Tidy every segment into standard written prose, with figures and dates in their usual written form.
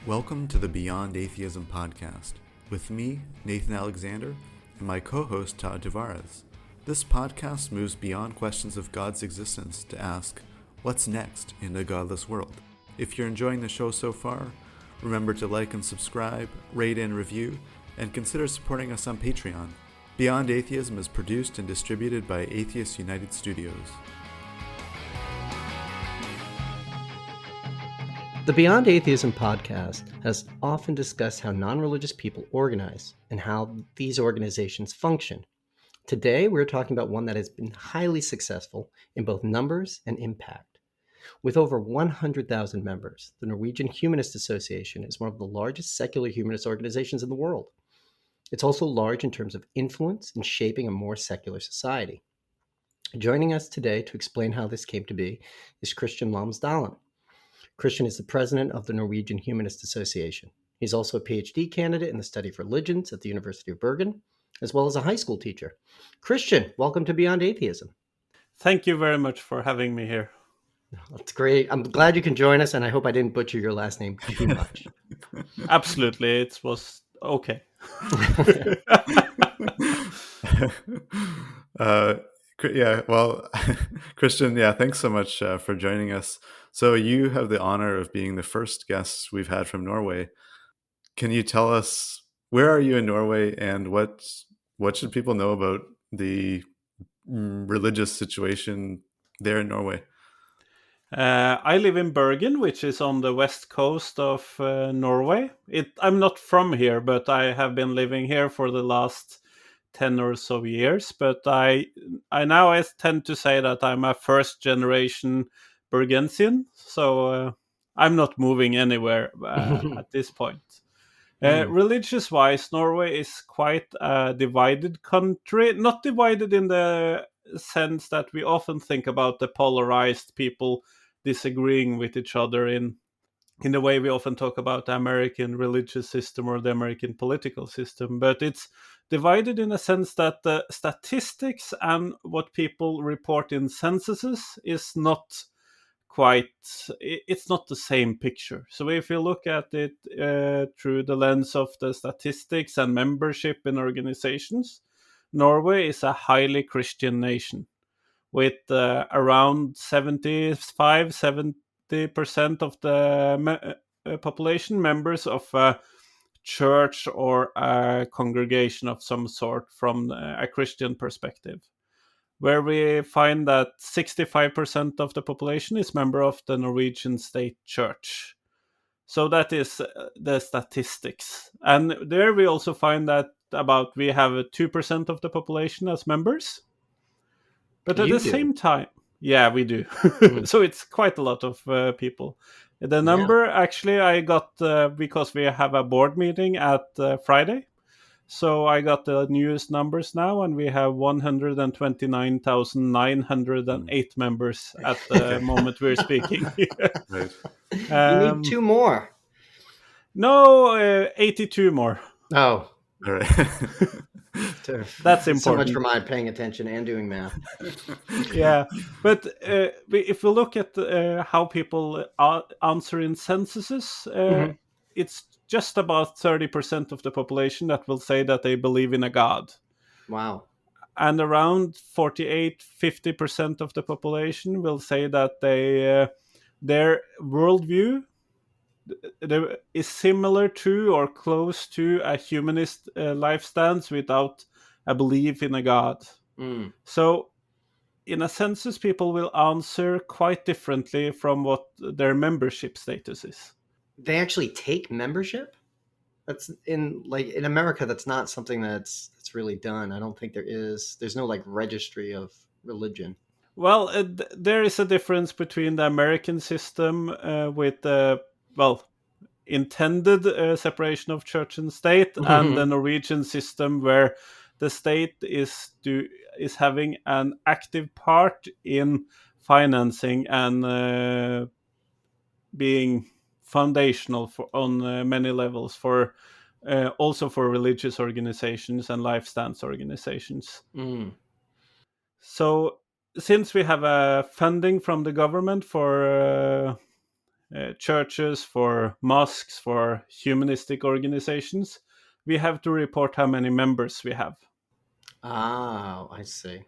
Welcome to the Beyond Atheism podcast, with me, Nathan Alexander, and my co-host, Todd Tavares. This podcast moves beyond questions of God's existence to ask, what's next in a godless world? If you're enjoying the show so far, remember to like and subscribe, rate and review, and consider supporting us on Patreon. Beyond Atheism is produced and distributed by Atheist United Studios. The Beyond Atheism podcast has often discussed how non-religious people organize and how these organizations function. Today, we're talking about one that has been highly successful in both numbers and impact. With over 100,000 members, the Norwegian Humanist Association is one of the largest secular humanist organizations in the world. It's also large in terms of influence in shaping a more secular society. Joining us today to explain how this came to be is Christian Lomsdalen. Christian is the president of the Norwegian Humanist Association. He's also a PhD candidate in the study of religions at the University of Bergen, as well as a high school teacher. Christian, welcome to Beyond Atheism. Thank you very much for having me here. That's great. I'm glad you can join us, and I hope I didn't butcher your last name too much. Absolutely, it was okay. Christian, thanks so much for joining us. So you have the honor of being the first guest we've had from Norway. Can you tell us, where are you in Norway, and what should people know about the religious situation there in Norway? I live in Bergen, which is on the west coast of Norway. I'm not from here, but I have been living here for the last 10 or so years. But I tend to say that I'm a first generation Bergensian, so I'm not moving anywhere at this point. Religious-wise, Norway is quite a divided country. Not divided in the sense that we often think about the polarized people disagreeing with each other in the way we often talk about the American religious system or the American political system. But it's divided in a sense that the statistics and what people report in censuses is not it's not the same picture. So if you look at it through the lens of the statistics and membership in organizations, Norway is a highly Christian nation with around 70% of the population members of a church or a congregation of some sort from a Christian perspective, where we find that 65% of the population is member of the Norwegian state church. So that is the statistics. And there we also find that we have 2% of the population as members. But at the same time, yeah, we do. So it's quite a lot of people. The number actually I got because we have a board meeting at Friday. So I got the newest numbers now, and we have 129,908 members at the moment we're speaking. Right. You need 2 more. No, 82 more. Oh. All right. That's important. So much for my paying attention and doing math. Yeah, but if we look at how people answer in censuses, it's just about 30% of the population that will say that they believe in a God. Wow. And around 48-50% of the population will say that their worldview is similar to or close to a humanist life stance without a belief in a God. So in a census, people will answer quite differently from what their membership status is. They actually take membership? That's in America, that's not something that's really done. I don't think there's no registry of religion. Well, there is a difference between the American system with intended separation of church and state and the Norwegian system, where the state is having an active part in financing and being foundational on many levels for also for religious organizations and life stance organizations. So since we have funding from the government for churches, for mosques, for humanistic organizations, we have to report how many members we have. Ah, I see.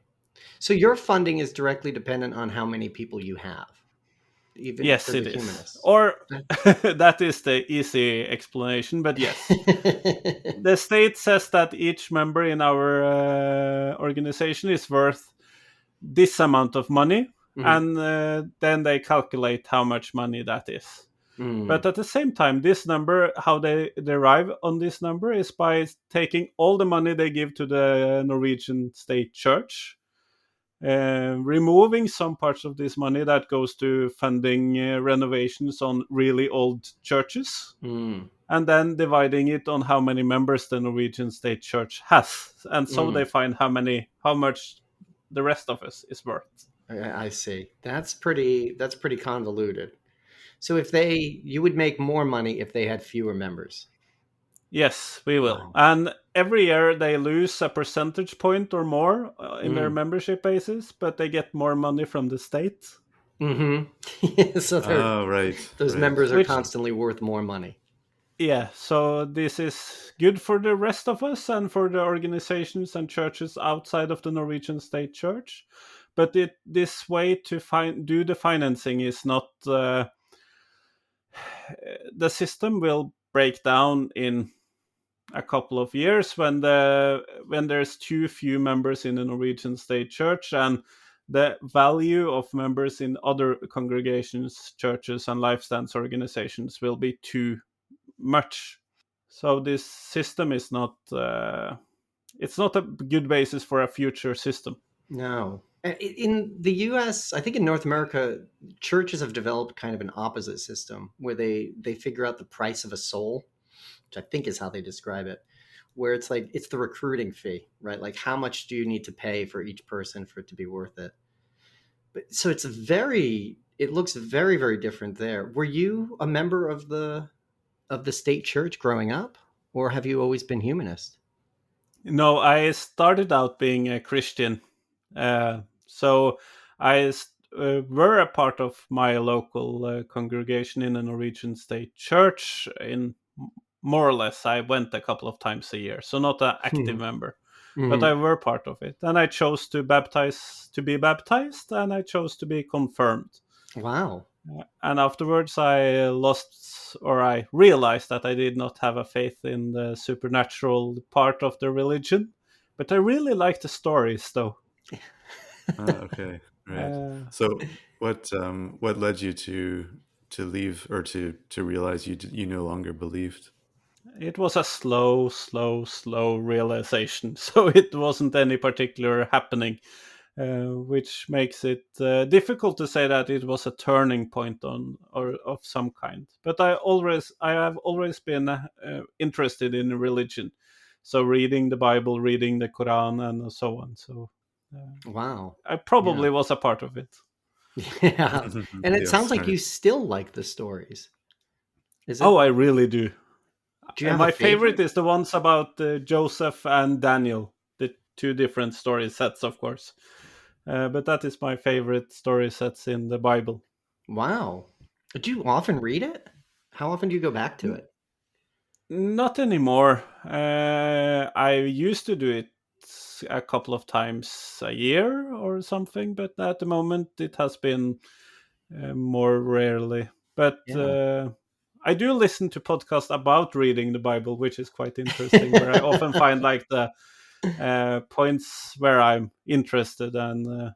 So your funding is directly dependent on how many people you have, even for Yes, the it is. humanists. Or that is the easy explanation, but yes. The state says that each member in our organization is worth this amount of money, Mhm. and then they calculate how much money that is. Mm. But at the same time, this number, how they derive on this number, is by taking all the money they give to the Norwegian state church, removing some parts of this money that goes to funding renovations on really old churches, Mm. and then dividing it on how many members the Norwegian state church has, and so they Mm. find how much the rest of us is worth. I see. That's pretty convoluted. So you would make more money if they had fewer members. Yes, we will. Wow. And every year they lose a percentage point or more in their Mm. membership basis, but they get more money from the state. Mm-hmm. So Oh, right, those right. members are Which, constantly worth more money. yeah, so this is good for the rest of us and for the organizations and churches outside of the Norwegian state church. But this way to do the financing is not. The system will break down in a couple of years when there's too few members in the Norwegian state church, and the value of members in other congregations, churches, and life stance organizations will be too much. So this system is not it's not a good basis for a future system. No. In the US, I think in North America, churches have developed kind of an opposite system where they figure out the price of a soul, which I think is how they describe it, where it's like it's the recruiting fee, right? Like how much do you need to pay for each person for it to be worth it? But so it looks very, very different there. Were you a member of the state church growing up, or have you always been humanist? No, I started out being a Christian. So were a part of my local congregation in a Norwegian state church. In more or less, I went a couple of times a year, so not an active member, but I Mm-hmm. were part of it. And I chose to be baptized, and I chose to be confirmed. Wow. And afterwards, I realized that I did not have a faith in the supernatural part of the religion. But I really like the stories, though. Okay, right. Uh, So what led you to leave or to realize you no longer believed? it was a slow realization. So it wasn't any particular happening, which makes it difficult to say that it was a turning point on or of some kind. But I have always been interested in religion, so reading the Bible, reading the Quran, and so on. So Wow. I Yeah. probably was a part of it. Yeah. And it sounds Yes, like right. you still like the stories. Is Oh, it I really do. Do you And have a my favorite favorite? is the ones about Joseph and Daniel, the two different story sets, of course. But that is my favorite story sets in the Bible. Wow. Do you often read it? How often do you go back to it? Not anymore. I used to do it a couple of times a year or something, but at the moment it has been more rarely. But Yeah. I do listen to podcasts about reading the Bible, which is quite interesting, where I often find like the points where I'm interested and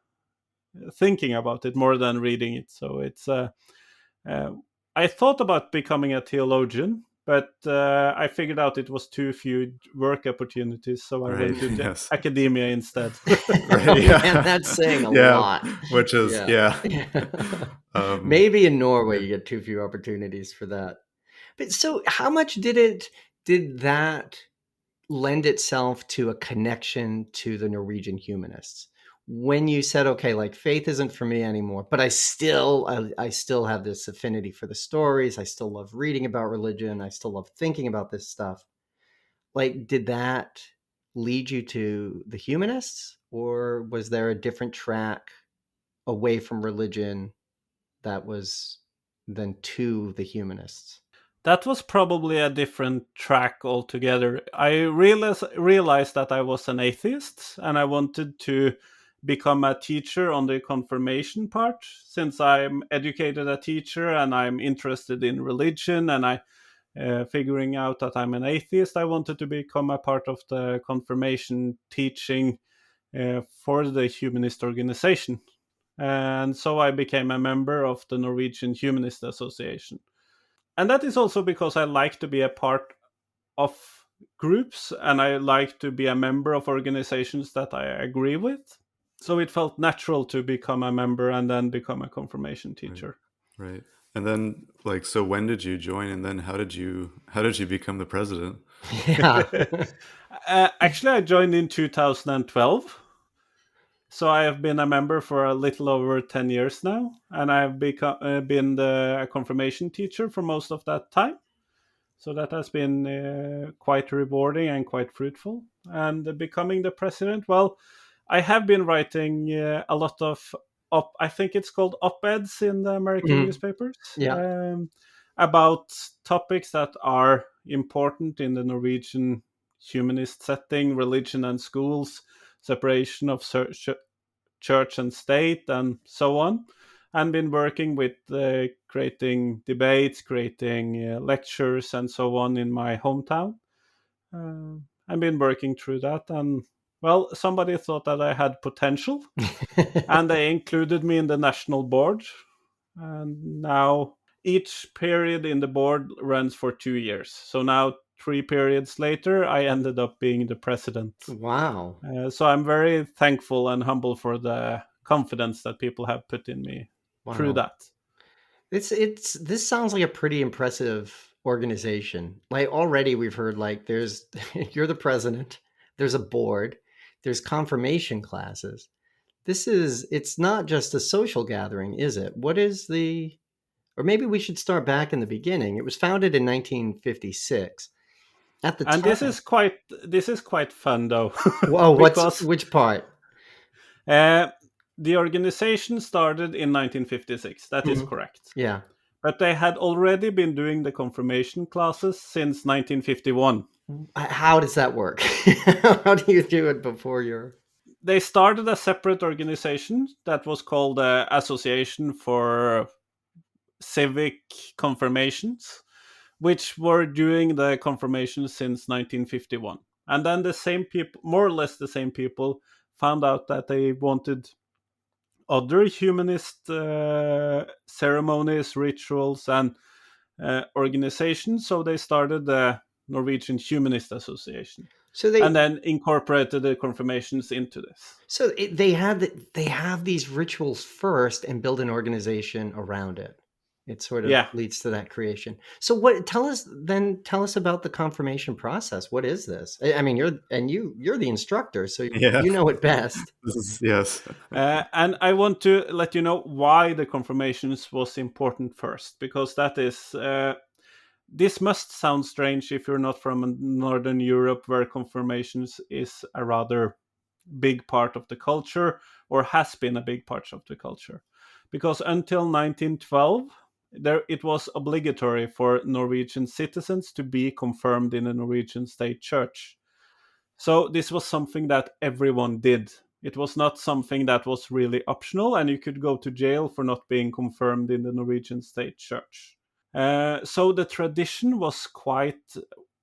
thinking about it more than reading it. So it's uh, I thought about becoming a theologian, but I figured out it was too few work opportunities, so I Right. went into Yes. academia instead. Right. Oh man, Yeah. that's saying a Yeah. lot. Which is Yeah. yeah. Um, Maybe in Norway yeah. you get too few opportunities for that. But so how much did that lend itself to a connection to the Norwegian humanists? When you said, okay, like faith isn't for me anymore, but I still have this affinity for the stories. I still love reading about religion. I still love thinking about this stuff. Like, did that lead you to the humanists, or was there a different track away from religion that was than to the humanists? That was probably a different track altogether. I realized that I was an atheist and I wanted to become a teacher on the confirmation part, since I'm educated a teacher and I'm interested in religion, and I figuring out that I'm an atheist, I wanted to become a part of the confirmation teaching for the humanist organization. And so I became a member of the Norwegian Humanist Association. And that is also because I like to be a part of groups and I like to be a member of organizations that I agree with. So it felt natural to become a member and then become a confirmation Right. teacher. Right. And then, like, so when did you join, and then how did you become the president? Yeah. Actually, I joined in 2012. So I have been a member for a little over 10 years now, and I've been the confirmation teacher for most of that time. So that has been quite rewarding and quite fruitful. And becoming the president, well, I have been writing a lot of I think it's called op-eds in the American Mhm. newspapers, Yeah. about topics that are important in the Norwegian humanist setting: religion and schools, separation of church and state, and so on. And been working with creating debates, creating lectures, and so on in my hometown. I've been working through that, and well, somebody thought that I had potential, and they included me in the national board. And now each period in the board runs for 2 years. So now, 3 periods later, I ended up being the president. Wow. So I'm very thankful and humble for the confidence that people have put in me through Wow. that. It's this sounds like a pretty impressive organization. Like already we've heard like there's you're the president, there's a board, there's confirmation classes. It's not just a social gathering, is it? What is the or maybe we should start back in the beginning. It was founded in 1956. At the And time, this is quite fun though, whoa, because which part? uh, the organization started in 1956. That is Mhm. correct. Yeah. But they had already been doing the confirmation classes since 1951. How does that work? How do you do it before you're They started a separate organization that was called the Association for Civic Confirmations, which were doing the confirmation since 1951. And then the same people, more or less the same people, found out that they wanted other humanist ceremonies, rituals, and organizations. So they started the Norwegian Humanist Association, so and then incorporated the confirmations into this. they have these rituals first and build an organization around it. It sort of Yeah. leads to that creation. So tell us about the confirmation process. What is this? I mean, you're the instructor, so Yeah. you know it best. This is yes. And I want to let you know why the confirmations was important first, because that is this must sound strange if you're not from Northern Europe, where confirmations is a rather big part of the culture, or has been a big part of the culture. Because until 1912, it was obligatory for Norwegian citizens to be confirmed in the Norwegian state church. So this was something that everyone did. It was not something that was really optional, and you could go to jail for not being confirmed in the Norwegian state church. So the tradition was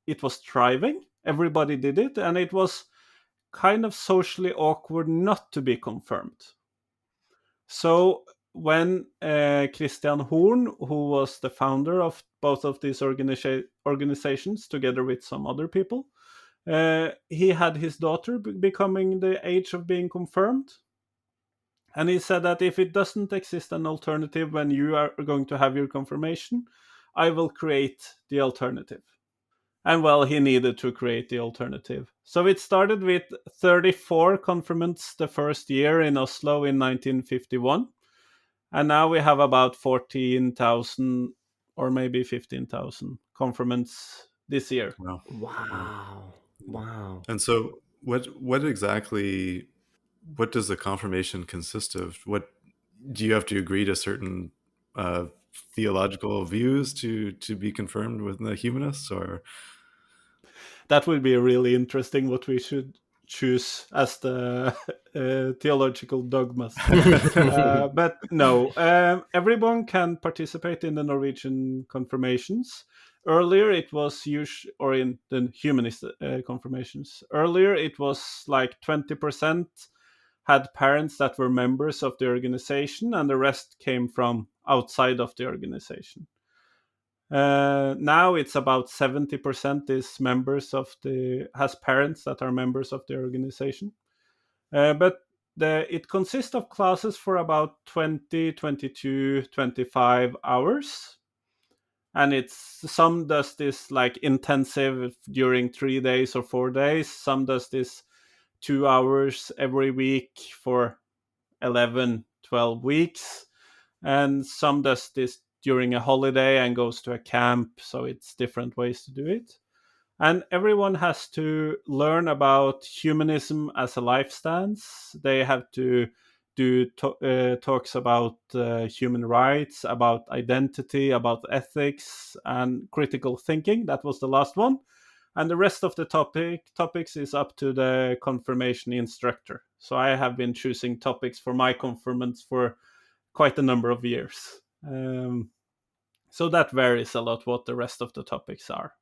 it was thriving. Everybody did it, and it was kind of socially awkward not to be confirmed. So when Christian Horn, who was the founder of both of these organizations, together with some other people, he had his daughter becoming the age of being confirmed. And he said that if it doesn't exist an alternative when you are going to have your confirmation, I will create the alternative. And well, he needed to create the alternative. So it started with 34 confirmants the first year in Oslo in 1951. And now we have about 14,000 or maybe 15,000 confirmants this year. Wow. Wow. Wow. Wow. And so, what exactly? What does the confirmation consist of? What do you have to agree to certain theological views to be confirmed within the humanists, or That would be really interesting what we should choose as the theological dogmas. But no, everyone can participate in the Norwegian confirmations. Earlier, it was or in the humanist confirmations. Earlier, it was like 20% had parents that were members of the organization, and the rest came from outside of the organization. Now it's about 70% is members of has parents that are members of the organization. But it consists of classes for about 20, 22, 25 hours. And some does this like intensive during 3 days or 4 days. Some does this 2 hours every week for 11, 12 weeks. And some does this during a holiday and goes to a camp. So it's different ways to do it. And everyone has to learn about humanism as a life stance. They have to do talks about human rights, about identity, about ethics, and critical thinking. That was the last one. And the rest of the topics is up to the confirmation instructor. So I have been choosing topics for my confirmants for quite a number of years. So that varies a lot what the rest of the topics are.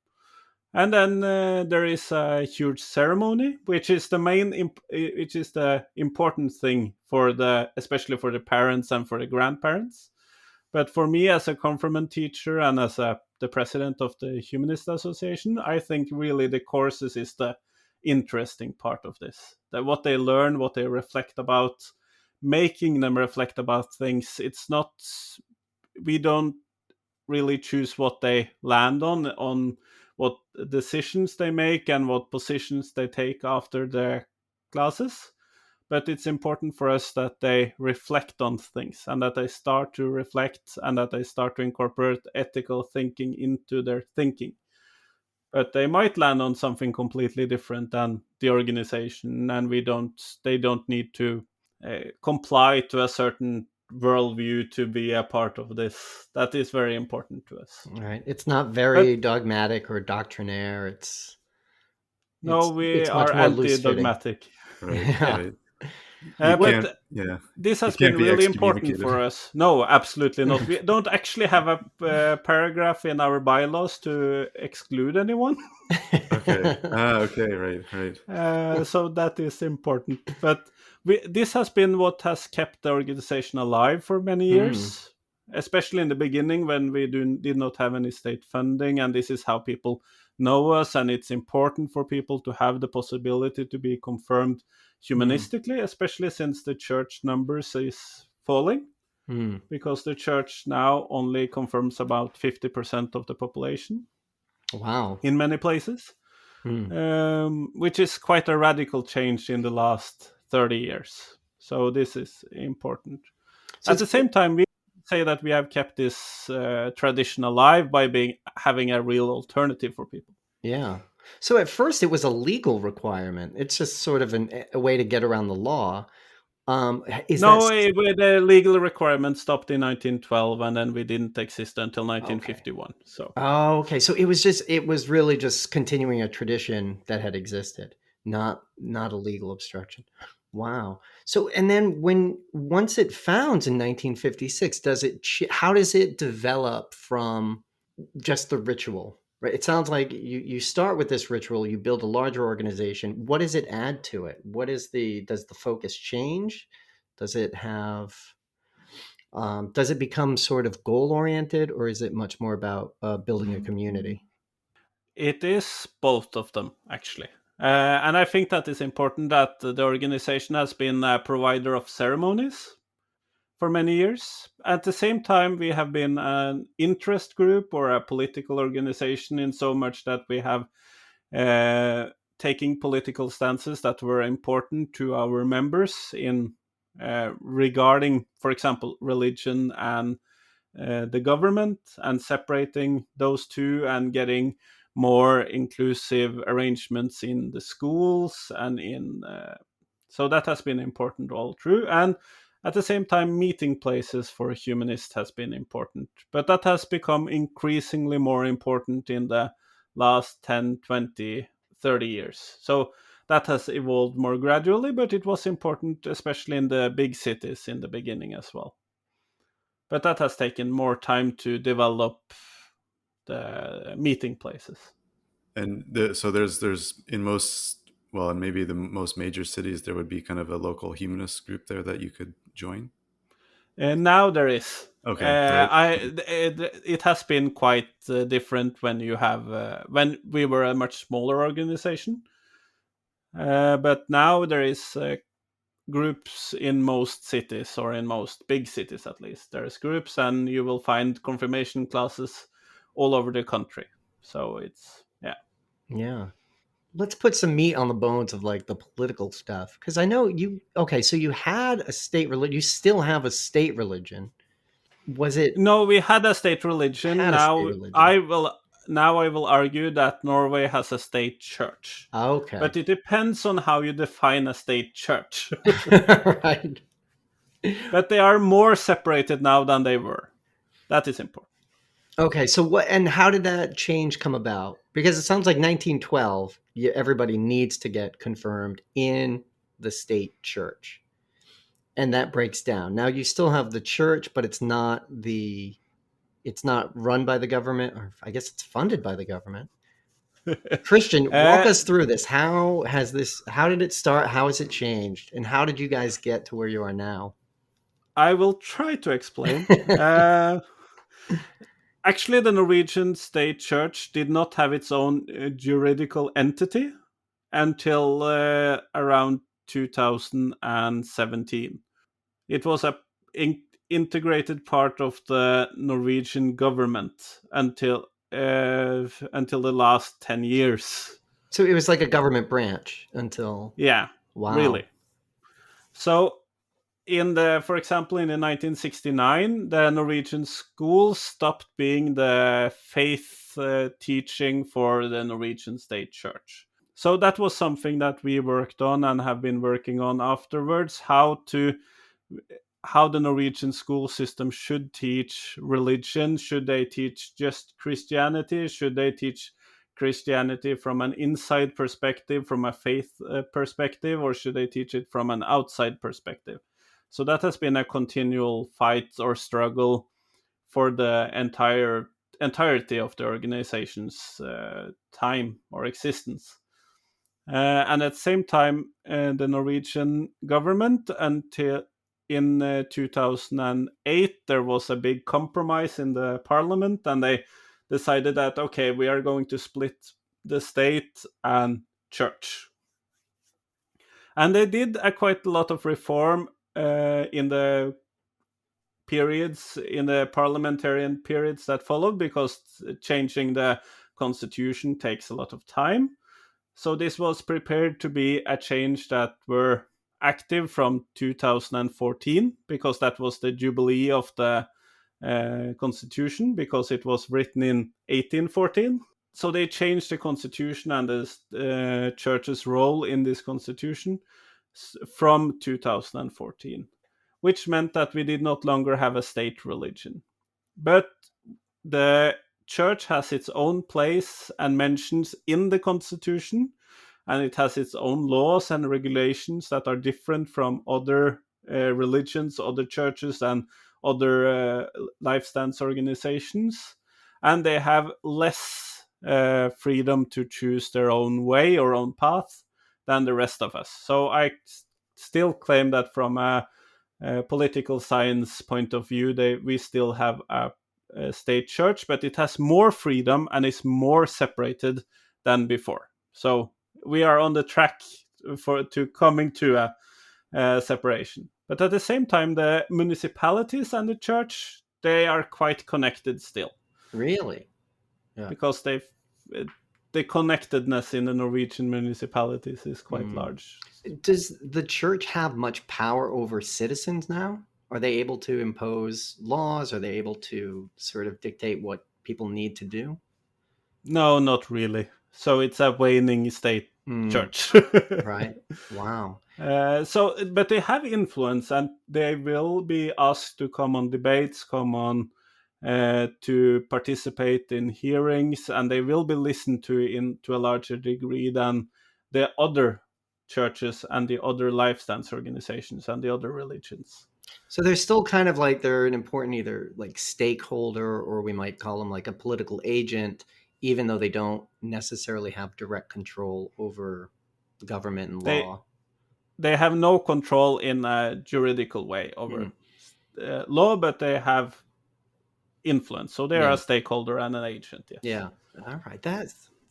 And then there is a huge ceremony, which is which is the important thing for especially for the parents and for the grandparents. But for me, as a confirmant teacher and as the president of the Humanist Association, I think really the courses is the interesting part of this. That what they learn, what they reflect about, making them reflect about things. It's not, we don't really choose what they land on what decisions they make and what positions they take after their classes. But it's important for us that they reflect on things and that they start to reflect and that they start to incorporate ethical thinking into their thinking. But they might land on something completely different than the organization, and they don't need to comply to a certain worldview to be a part of this. That is very important to us. Right. It's not very dogmatic or doctrinaire. No, we it's much are more loose fitting. anti-dogmatic. right? Yeah. Right. But Yeah. this has can't been be really important excommunicated. for us. No, absolutely not. We don't actually have a paragraph in our bylaws to exclude anyone. Okay. Okay. Right. So that is important. But this has been what has kept the organization alive for many years, especially in the beginning when we did not have any state funding. And this is how people know us. And it's important for people to have the possibility to be confirmed humanistically, especially since the church numbers is falling. Because the church now only confirms about 50% of the population. Wow. In many places. Which is quite a radical change in the last 30 years. So this is important. So at the same time, we say that we have kept this tradition alive by having a real alternative for people. Yeah. So at first it was a legal requirement. It's just sort of a way to get around the law. The legal requirement stopped in 1912, and then we didn't exist until 1951. Okay. So. Oh, okay. So it was really just continuing a tradition that had existed, not a legal obstruction. Wow. So, and then once it founds in 1956, how does it develop from just the ritual? Right. It sounds like you start with this ritual, you build a larger organization. What does it add to it? Does the focus change? Does it have, does it become sort of goal oriented, or is it much more about building a community? It is both of them, actually. And I think that is important that the organization has been a provider of ceremonies for many years. At the same time, we have been an interest group or a political organization in so much that we have taking political stances that were important to our members in regarding, for example, religion and the government, and separating those two and getting more inclusive arrangements in the schools and in so that has been important all through. And At the same time, meeting places for humanists has been important, but that has become increasingly more important in the last 10, 20, 30 years. So that has evolved more gradually, but it was important, especially in the big cities in the beginning as well. But that has taken more time to develop the meeting places. And so there's in most, well, in maybe the most major cities, there would be kind of a local humanist group there that you could join. And now there is. Okay, there is. It has been quite different when you have when we were a much smaller organization, but now there is groups in most cities, or in most big cities at least. There's groups, and you will find confirmation classes all over the country. So it's Yeah. Let's put some meat on the bones of like the political stuff, because I know you. Okay, so you had a state religion. You still have a state religion. Was it No, we had a state religion. had a state religion? Now I will argue that Norway has a state church. Okay. But it depends on how you define a state church. Right. But they are more separated now than they were. That is important. Okay, so what and how did that change come about? Because it sounds like 1912, everybody needs to get confirmed in the state church. And that breaks down. Now you still have the church, but it's not run by the government, or I guess it's funded by the government. Christian, walk us through this. How did it start? How has it changed? And how did you guys get to where you are now? I will try to explain. Actually, the Norwegian state church did not have its own juridical entity until around 2017. It was a integrated part of the Norwegian government until the last 10 years. So it was like a government branch until wow. Really. So for example, in 1969, the Norwegian schools stopped being the faith teaching for the Norwegian state church. So that was something that we worked on and have been working on afterwards, how the Norwegian school system should teach religion. Should they teach just Christianity? Should they teach Christianity from an inside perspective, from a faith perspective, or should they teach it from an outside perspective? So that has been a continual fight or struggle for the entirety of the organization's time or existence. And at the same time, the Norwegian government, until in 2008, there was a big compromise in the parliament, and they decided that, okay, we are going to split the state and church. And they did quite a lot of reform in the parliamentarian periods that followed, because changing the constitution takes a lot of time. So this was prepared to be a change that were active from 2014, because that was the jubilee of the constitution, because it was written in 1814. So they changed the constitution and the church's role in this constitution from 2014, which meant that we did not longer have a state religion. But the church has its own place and mentions in the constitution, and it has its own laws and regulations that are different from other religions, other churches, and other life stance organizations. And they have less freedom to choose their own way or own path than the rest of us. So I still claim that from a political science point of view, we still have a state church, but it has more freedom and is more separated than before. So we are on the track to coming to a separation. But at the same time, the municipalities and the church, they are quite connected still. Really? Yeah. Because the connectedness in the Norwegian municipalities is quite large. Does the church have much power over citizens now? Are they able to impose laws? Are they able to sort of dictate what people need to do? No, not really. So it's a waning state church. Right. Wow. But they have influence, and they will be asked to come on debates, come on to participate in hearings, and they will be listened to a larger degree than the other churches and the other life stance organizations and the other religions. So they're still kind of like they're an important either like stakeholder, or we might call them like a political agent, even though they don't necessarily have direct control over government and They law. they have no control in a juridical way over law, but they have influence. So they're Yeah. a stakeholder and an agent. Yes. Yeah. All right.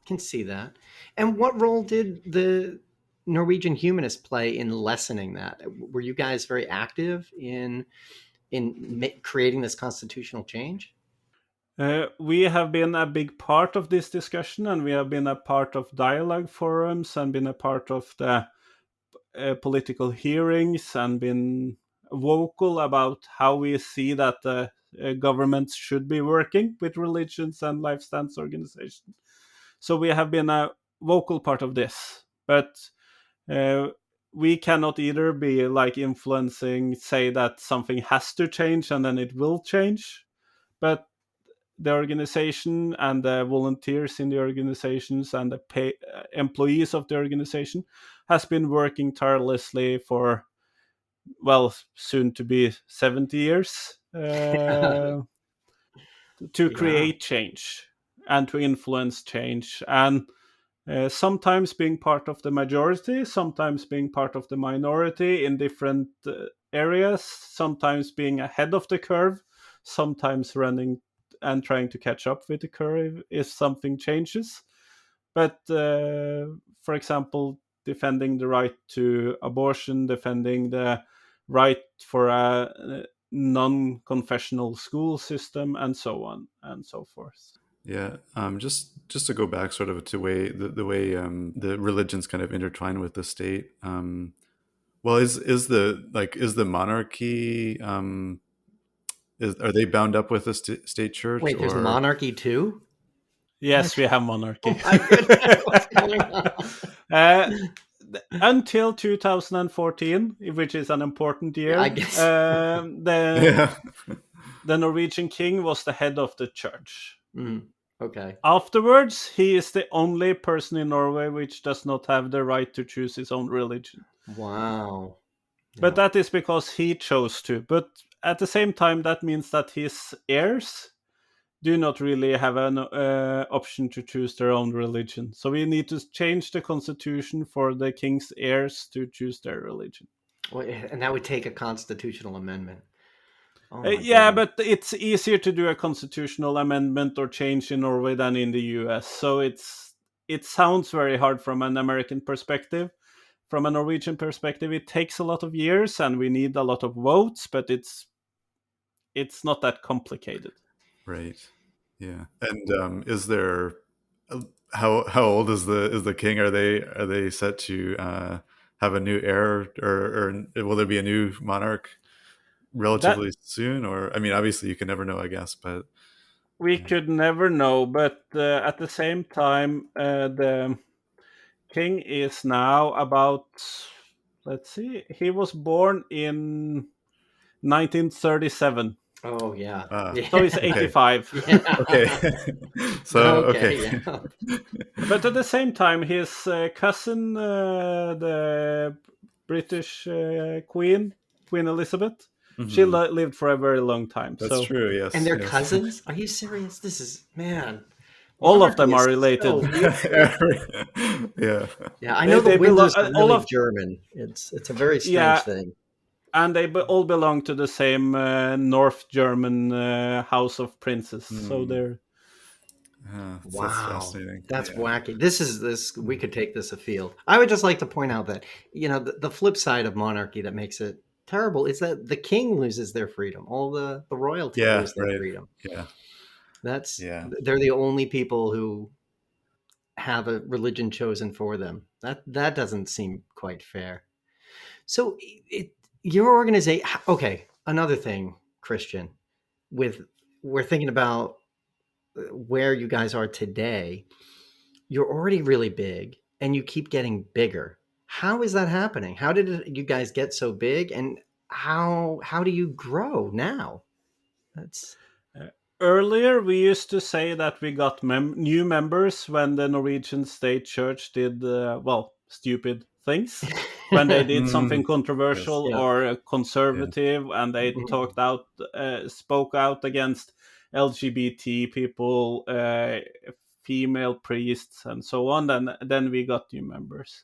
Can see that. And what role did the Norwegian Humanists play in lessening that? Were you guys very active in creating this constitutional change? We have been a big part of this discussion, and we have been a part of dialogue forums and been a part of the political hearings and been vocal about how we see that the governments should be working with religions and life stance organizations. So we have been a vocal part of this, but uh, we cannot either be like influencing, say that something has to change and then it will change, but the organization and the volunteers in the organizations and the employees of the organization has been working tirelessly for, well, soon to be 70 years to Yeah. create change and to influence change, and sometimes being part of the majority, sometimes being part of the minority in different areas, sometimes being ahead of the curve, sometimes running and trying to catch up with the curve if something changes. But for example, defending the right to abortion, defending the right for a non-confessional school system, and so on and so forth. Yeah, just to go back sort of to the way the religions kind of intertwine with the state. Well, is the monarchy are they bound up with the state church Wait, there's or? monarchy too? Yes, What? we have Oh monarchy. my goodness, what's going on? uh, until 2014, which is an important I year, guess. Yeah. the Norwegian king was the head of the church. Okay. Afterwards, he is the only person in Norway which does not have the right to choose his own religion. Wow. But Yeah. that is because he chose to. But at the same time, that means that his heirs do not really have an option to choose their own religion. So we need to change the constitution for the king's heirs to choose their religion. Well, and that would take a constitutional amendment. Oh my Yeah, goodness. but it's easier to do a constitutional amendment or change in Norway than in the US. So it sounds very hard from an American perspective. From a Norwegian perspective, it takes a lot of years and we need a lot of votes, but it's not that complicated. Right. Yeah. And is there how old is the king? Are they set to have a new heir, or will there be a new monarch That relatively soon? Or I mean, obviously you can never know, I guess, but we could never know, but at the same time, the king is now about, let's see, he was born in 1937. Oh yeah. So he's Yeah. okay, 85. okay, Yeah. so okay, Okay. Yeah. But at the same time, his cousin, the British Queen Elizabeth, she hmm lived for a very long time. that's So true. And Yes, they're yes. cousins? Are you serious? This is man. all of Monarchy them are is related. so weird. Yeah, Yeah, I They, know the they belong, Windsors are all really of, German. It's a very strange yeah, thing. and they all belong to the same North German House of Princes. So mm. they're That's Wow. fascinating. That's Yeah. wacky. This we Mm. could take this afield. I would just like to point out that, the flip side of monarchy that makes it terrible is that the king loses their freedom. All the royalty Yeah, lose their right. freedom. Yeah, yeah. They're the only people who have a religion chosen for them. That doesn't seem quite fair. So your organization, okay, another thing, Christian, with we're thinking about where you guys are today. You're already really big and you keep getting bigger. How is that happening? How did you guys get so big, and how do you grow now? That's Uh, Earlier, we used to say that we got new members when the Norwegian State Church did, well, stupid things. When they did something Mm, yes, controversial yeah. or yes. conservative, and they Mhm. spoke out against LGBT people, female priests, and so on, then we got new members.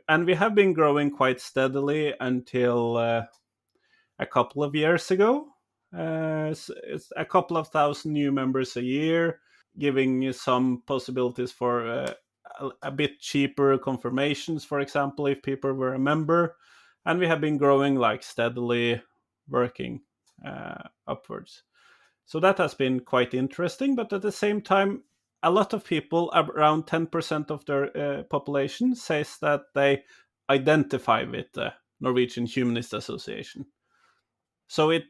And we have been growing quite steadily until a couple of years ago. It's a couple of thousand new members a year, giving some possibilities for a bit cheaper confirmations, for example, if people were a member. And we have been growing like steadily, working upwards. So that has been quite interesting. But at the same time, a lot of people, around 10% of their population, says that they identify with the Norwegian Humanist Association. So it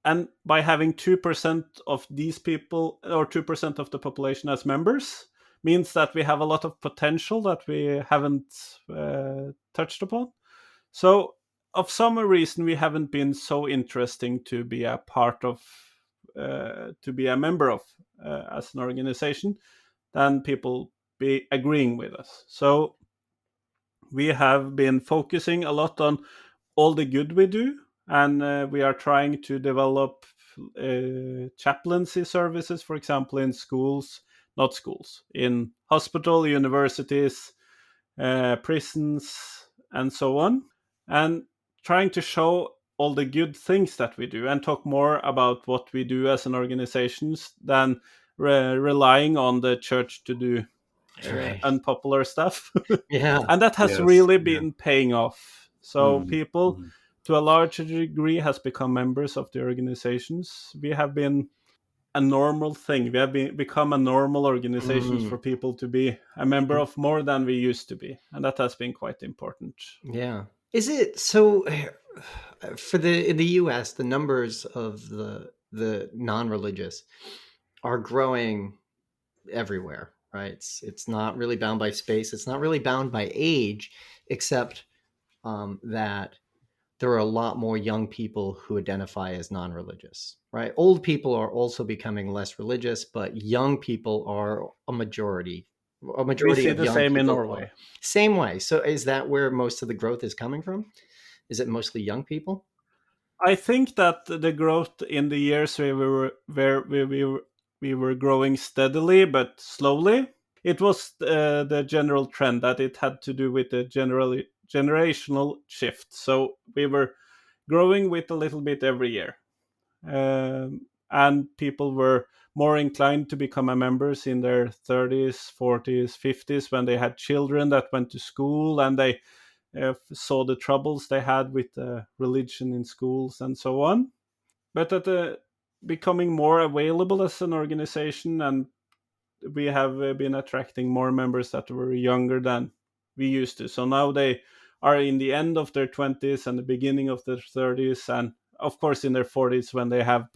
and by having 2% of these people, or 2% of the population as members, means that we have a lot of potential that we haven't touched upon. So of some reason we haven't been so interesting to be a part of, to be a member of, as an organization, than people be agreeing with us. So we have been focusing a lot on all the good we do, and we are trying to develop chaplaincy services, for example, in schools, not schools, in hospital, universities, prisons, and so on, and trying to show all the good things that we do and talk more about what we do as an organization than relying on the church to do Right. unpopular stuff. Yeah. And that has Yes. really Yeah. been paying off. So Mm, people, mm, to a large degree, has become members of the organizations. We have been a normal thing. We have become a normal organizations Mm. for people to be a member of, more than we used to be, and that has been quite important. Yeah. Is it so for the in the US, the numbers of the non-religious are growing everywhere, right? It's not really bound by space. It's not really bound by age, except that there are a lot more young people who identify as non-religious, right? Old people are also becoming less religious, but young people are a majority. A We majority see of the young same in people are. Norway. Same way. So is that where most of the growth is coming from? Is it mostly young people? I think that the growth in the years where we were growing steadily but slowly, it was the general trend that it had to do with the generational shift. So we were growing with a little bit every year, and people were more inclined to become a members in their 30s, 40s, 50s, when they had children that went to school, and they saw the troubles they had with religion in schools and so on. But at the becoming more available as an organization, and we have been attracting more members that were younger than we used to. So now they are in the end of their 20s and the beginning of their 30s, and of course in their 40s when they have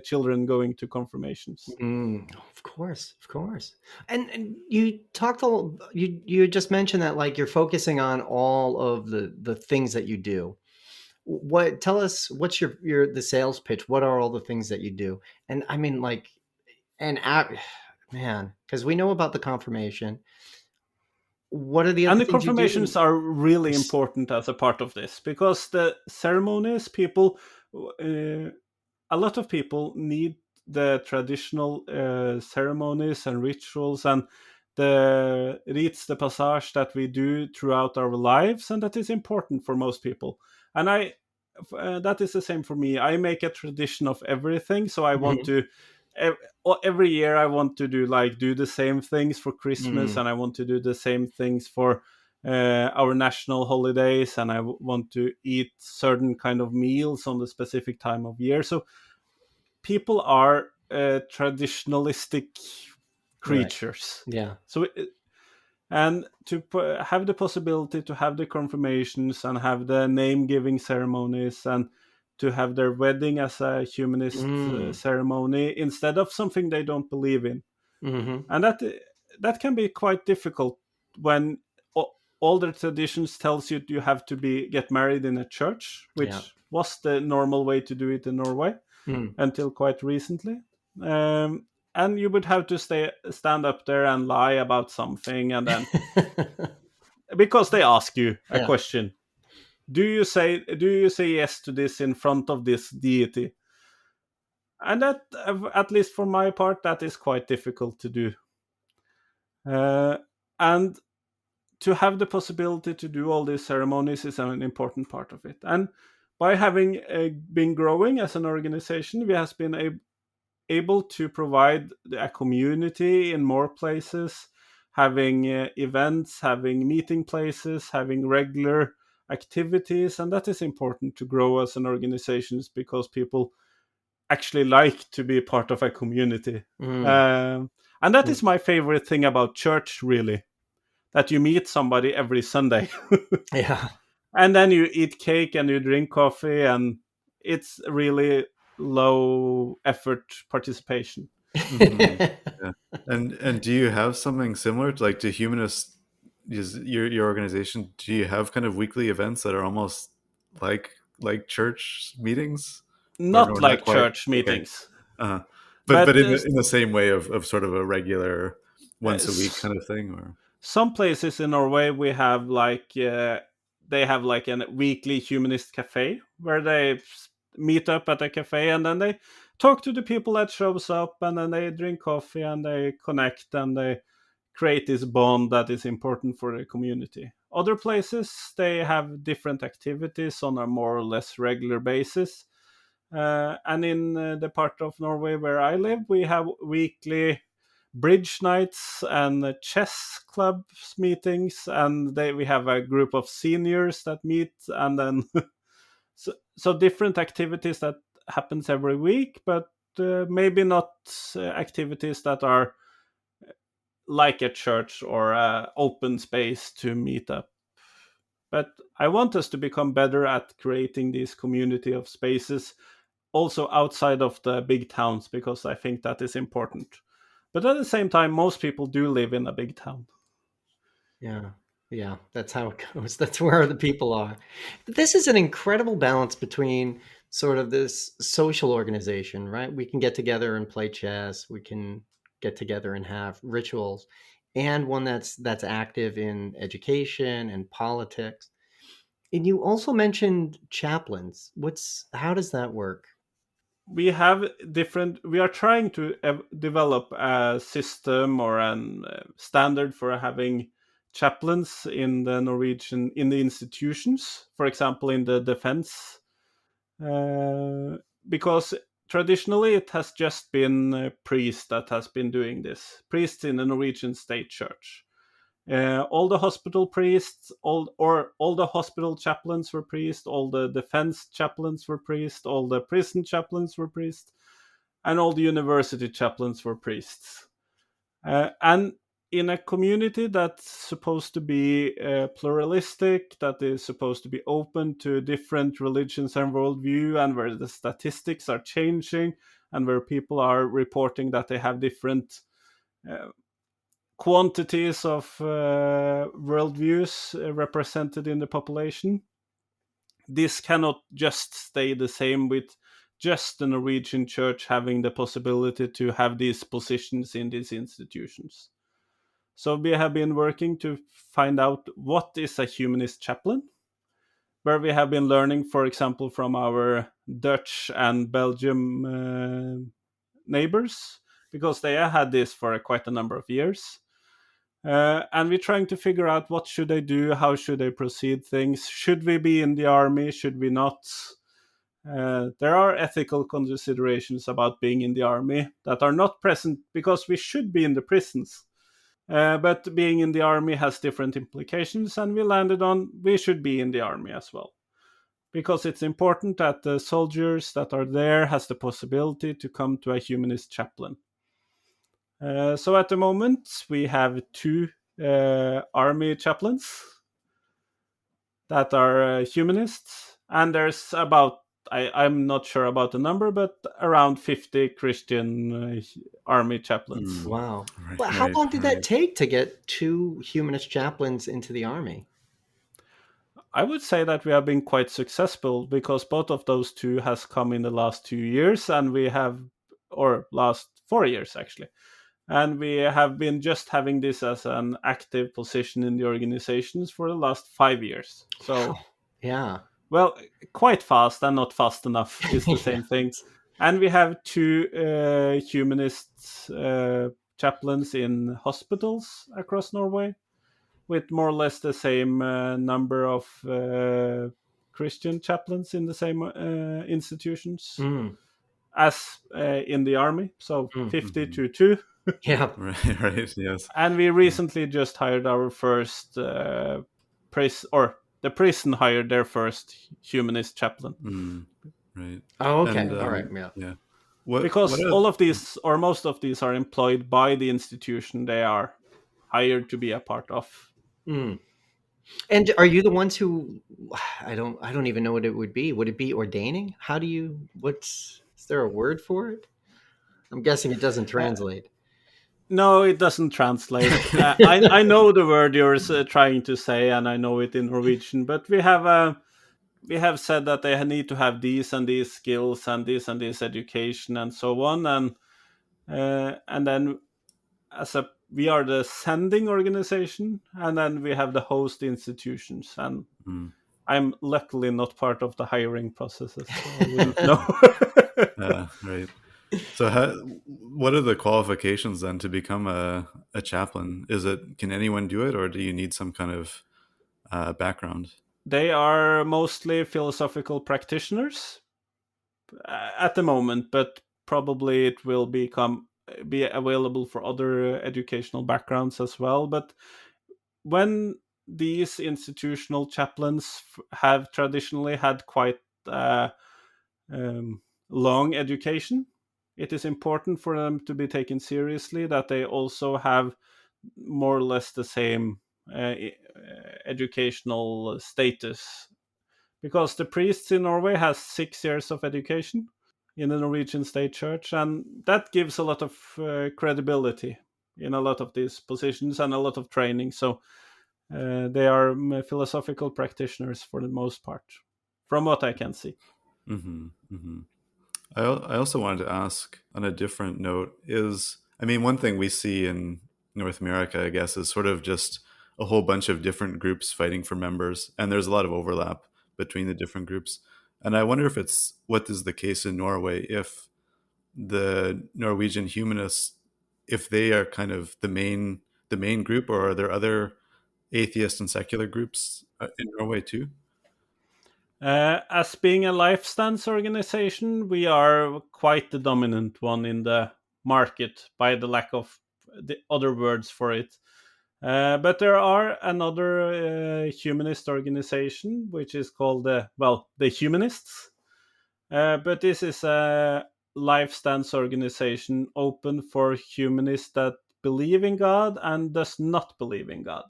children going to confirmations. Of course, of course. And you talked all you just mentioned that like you're focusing on all of the things that you do. What tell us what's your the sales pitch? What are all the things that you do? And I mean like and man, because we know about the confirmation. What are the And other the things you do? confirmations are really Yes. important as a part of this, because the ceremonies, people, uh, a lot of people need the traditional ceremonies and rituals, and the rites de passage that we do throughout our lives, and that is important for most people. And that is the same for me. I make a tradition of everything, so I want Mhm. to ev- every year I want to do the same things for Christmas, Mm, and I want to do the same things for our national holidays, and I want to eat certain kind of meals on the specific time of year. So people are traditionalistic right. creatures. Yeah. So and to have the possibility to have the confirmations and have the name giving ceremonies, and to have their wedding as a humanist Mm. ceremony instead of something they don't believe in, Hmm. and that can be quite difficult when older traditions tells you have to get married in a church, Yeah. which was the normal way to do it in Norway Mm. until quite recently. And you would have to stand up there and lie about something, and then because they ask you a Yeah. question, do you say yes to this in front of this deity? And that, at least for my part, that is quite difficult to do. And to have the possibility to do all these ceremonies is an important part of it. And by having been growing as an organization, we have been able to provide a community in more places, having events, having meeting places, having regular activities. And that is important to grow as an organization, because people actually like to be part of a community. Mm. And that is my favorite thing about church, really, that you meet somebody every Sunday. Yeah. And then you eat cake and you drink coffee, and it's really low effort participation. Hmm. Yeah. And do you have something similar to, like, to Humanists? Is your organization? Do you have kind of weekly events that are almost like church meetings, or no, Not not like quite? church Okay. meetings, Uh-huh. But but in the same way of sort of a regular once a week s- kind of thing, or some places in Norway we have like they have like a weekly humanist cafe where they meet up at a cafe, and then they talk to the people that shows up, and then they drink coffee and they connect and they create this bond that is important for the community. Other places they have different activities on a more or less regular basis. And in the part of Norway where I live, we have weekly bridge nights and chess clubs meetings, and we have a group of seniors that meet, and then so different activities that happens every week, but maybe not activities that are like a church or a open space to meet up. But I want us to become better at creating this community of spaces also outside of the big towns, because I think that is important. But at the same time, most people do live in a big town. Yeah, yeah, that's how it goes. That's where the people are. But this is an incredible balance between sort of this social organization, right? We can get together and play chess. We can get together and have rituals, and one that's active in education and politics. And you also mentioned chaplains. How does that work? We are trying to develop a system or an standard for having chaplains in the Norwegian, in the institutions, for example in the defense, uh, because traditionally it has just been priests that has been doing this, priests in the Norwegian state church. All the hospital priests, all the hospital chaplains were priests, all the defense chaplains were priests, all the prison chaplains were priests, and all the university chaplains were priests. And in a community that's supposed to be pluralistic, that is supposed to be open to different religions and worldview, and where the statistics are changing, and where people are reporting that they have different uh, quantities of worldviews represented in the population. This cannot just stay the same with just the Norwegian church having the possibility to have these positions in these institutions. So we have been working to find out what is a humanist chaplain, where we have been learning, for example, from our Dutch and Belgium neighbors, because they have had this for quite a number of years. And we're trying to figure out what should they do, how should they proceed things, should we be in the army, should we not. There are ethical considerations about being in the army that are not present because we should be in the prisons. But being in the army has different implications, and we landed on we should be in the army as well, because it's important that the soldiers that are there has the possibility to come to a humanist chaplain. So at the moment, we have two army chaplains that are humanists, and there's about I'm not sure about the number, but around 50 Christian army chaplains. Wow. Right, Well, how long did that right. take to get 2 humanist chaplains into the army? I would say that we have been quite successful because both of those two has come in the last 2 years, and we have, or last 4 years actually, and we have been just having this as an active position in the organizations for the last 5 years. So, Yeah. well, quite fast and not fast enough is the same Yeah. thing. And we have 2 humanist chaplains in hospitals across Norway, with more or less the same number of Christian chaplains in the same institutions Mm. as in the army. So Mm. 50 to 2. Yeah. Right, right, yes. And we recently just hired our first the prison hired their first humanist chaplain. Right. Oh, okay. And All right. Yeah. yeah. What Because are all of these, or most of these, are employed by the institution they are hired to be a part of. Mm. And are you the ones who I don't even know what it would be. Would it be ordaining? How do you is there a word for it? I'm guessing it doesn't translate. No, it doesn't translate. I know the word you're trying to say, and I know it in Norwegian. But we have said that they need to have these and these skills and this education and so on, and then we are the sending organization, and then we have the host institutions. And I'm luckily not part of the hiring processes, so I wouldn't know. right. So what are the qualifications then to become a chaplain? Can anyone do it, or do you need some kind of background? They are mostly philosophical practitioners at the moment, but probably it will be available for other educational backgrounds as well. But when these institutional chaplains have traditionally had quite long education, it is important for them to be taken seriously that they also have more or less the same educational status, because the priests in Norway has 6 years of education in the Norwegian state church, and that gives a lot of credibility in a lot of these positions and a lot of training. So they are philosophical practitioners for the most part, from what I can see. Mm-hmm, mm-hmm. I also wanted to ask on a different note one thing we see in North America, I guess, is sort of just a whole bunch of different groups fighting for members, and there's a lot of overlap between the different groups. And I wonder what is the case in Norway, if the Norwegian Humanists, if they are kind of the main group, or are there other atheist and secular groups in Norway too? As being a life stance organization, we are quite the dominant one in the market by the lack of the other words for it. But there are another humanist organization which is called the Humanists. But this is a life stance organization open for humanists that believe in God and does not believe in God.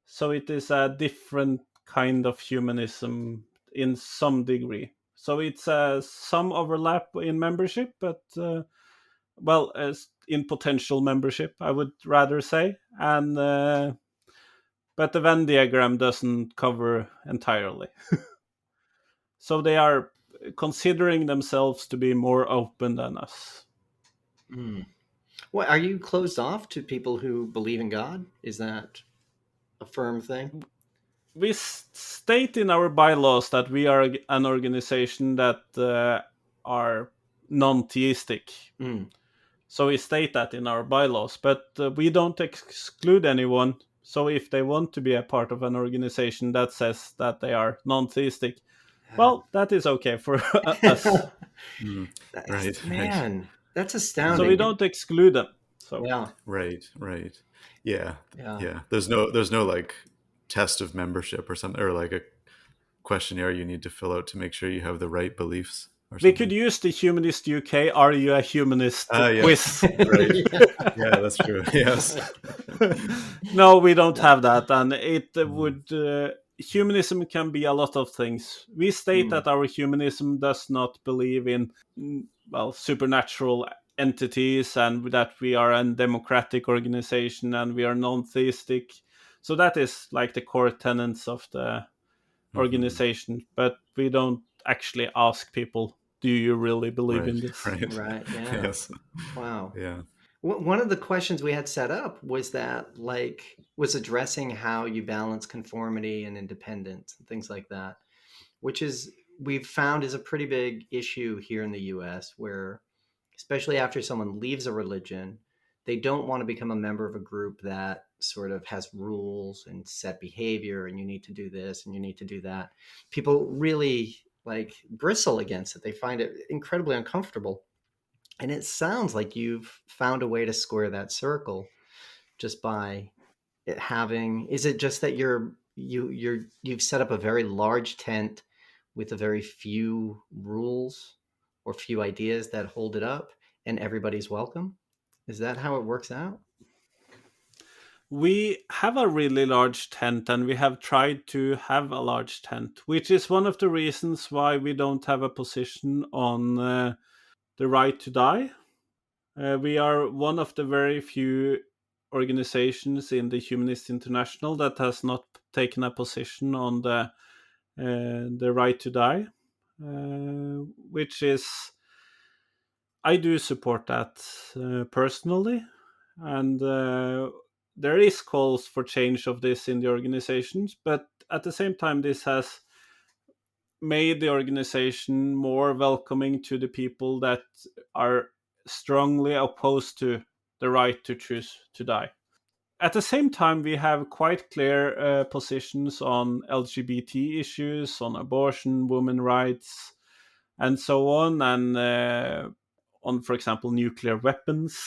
So it is a different kind of humanism in some degree. So it's some overlap in membership, but as in potential membership, I would rather say. And but the Venn diagram doesn't cover entirely. So they are considering themselves to be more open than us. Mm. Well, are you closed off to people who believe in God? Is that a firm thing? We state in our bylaws that we are an organization that are non-theistic. Mm. So we state that in our bylaws, but we don't exclude anyone. So if they want to be a part of an organization that says that they are non-theistic, well, that is okay for us. Right, Man, right. that's astounding. So we don't exclude them. So Yeah. Right. Yeah. Yeah. There's no like test of membership or something, or like a questionnaire you need to fill out to make sure you have the right beliefs or something. We could use the Humanist UK, are you a humanist yes. quiz. Right. Yeah, that's true. Yes. No, we don't have that, and it would humanism can be a lot of things. We state that our humanism does not believe in, supernatural entities, and that we are a democratic organization and we are non-theistic. So that is like the core tenets of the organization. But we don't actually ask people, do you really believe Right. in this? Right. Right. Yeah. Yes. Wow. Yeah. One of the questions we had set up was was addressing how you balance conformity and independence and things like that, which we've found is a pretty big issue here in the US, where especially after someone leaves a religion, they don't want to become a member of a group that sort of has rules and set behavior, and you need to do this and you need to do that. People really bristle against it. They find it incredibly uncomfortable. And it sounds like you've found a way to square that circle just by it having. Is it just that you've set up a very large tent with a very few rules or few ideas that hold it up, and everybody's welcome? Is that how it works out? We have a really large tent, and we have tried to have a large tent, which is one of the reasons why we don't have a position on the right to die. We are one of the very few organizations in the Humanist International that has not taken a position on the right to die, which is, I do support that personally, and there is calls for change of this in the organizations, but at the same time, this has made the organization more welcoming to the people that are strongly opposed to the right to choose to die. At the same time, we have quite clear positions on LGBT issues, on abortion, women rights, and so on, and on, for example, nuclear weapons.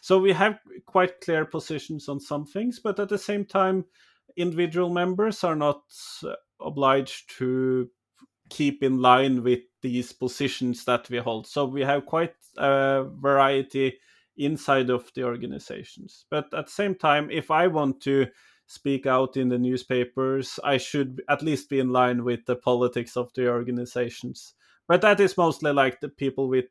So we have quite clear positions on some things, but at the same time, individual members are not obliged to keep in line with these positions that we hold. So we have quite a variety inside of the organizations. But at the same time, if I want to speak out in the newspapers, I should at least be in line with the politics of the organizations. But that is mostly like the people with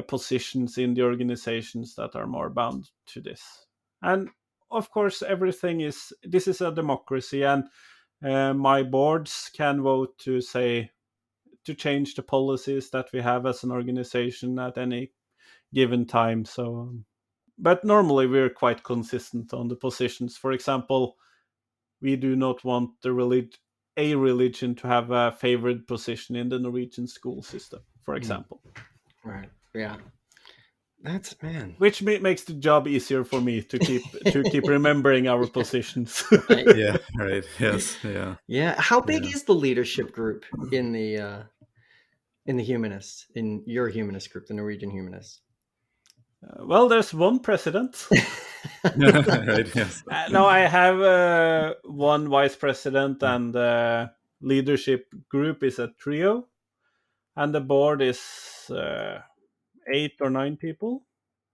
positions in the organizations that are more bound to this. And of course, this is a democracy, and my boards can vote to change the policies that we have as an organization at any given time. So, but normally we're quite consistent on the positions. For example, we do not want a religion to have a favored position in the Norwegian school system, for example. Right. Yeah. That's, man. Which makes the job easier for me to keep remembering our positions. Right. Yeah. Right. Yes. Yeah. Yeah. How big Yeah. is the leadership group in the humanists, in your humanist group, the Norwegian Humanists? Well, there's one president. Right. Yes. No, I have one vice president, and the leadership group is a trio, and the board is 8 or 9 people.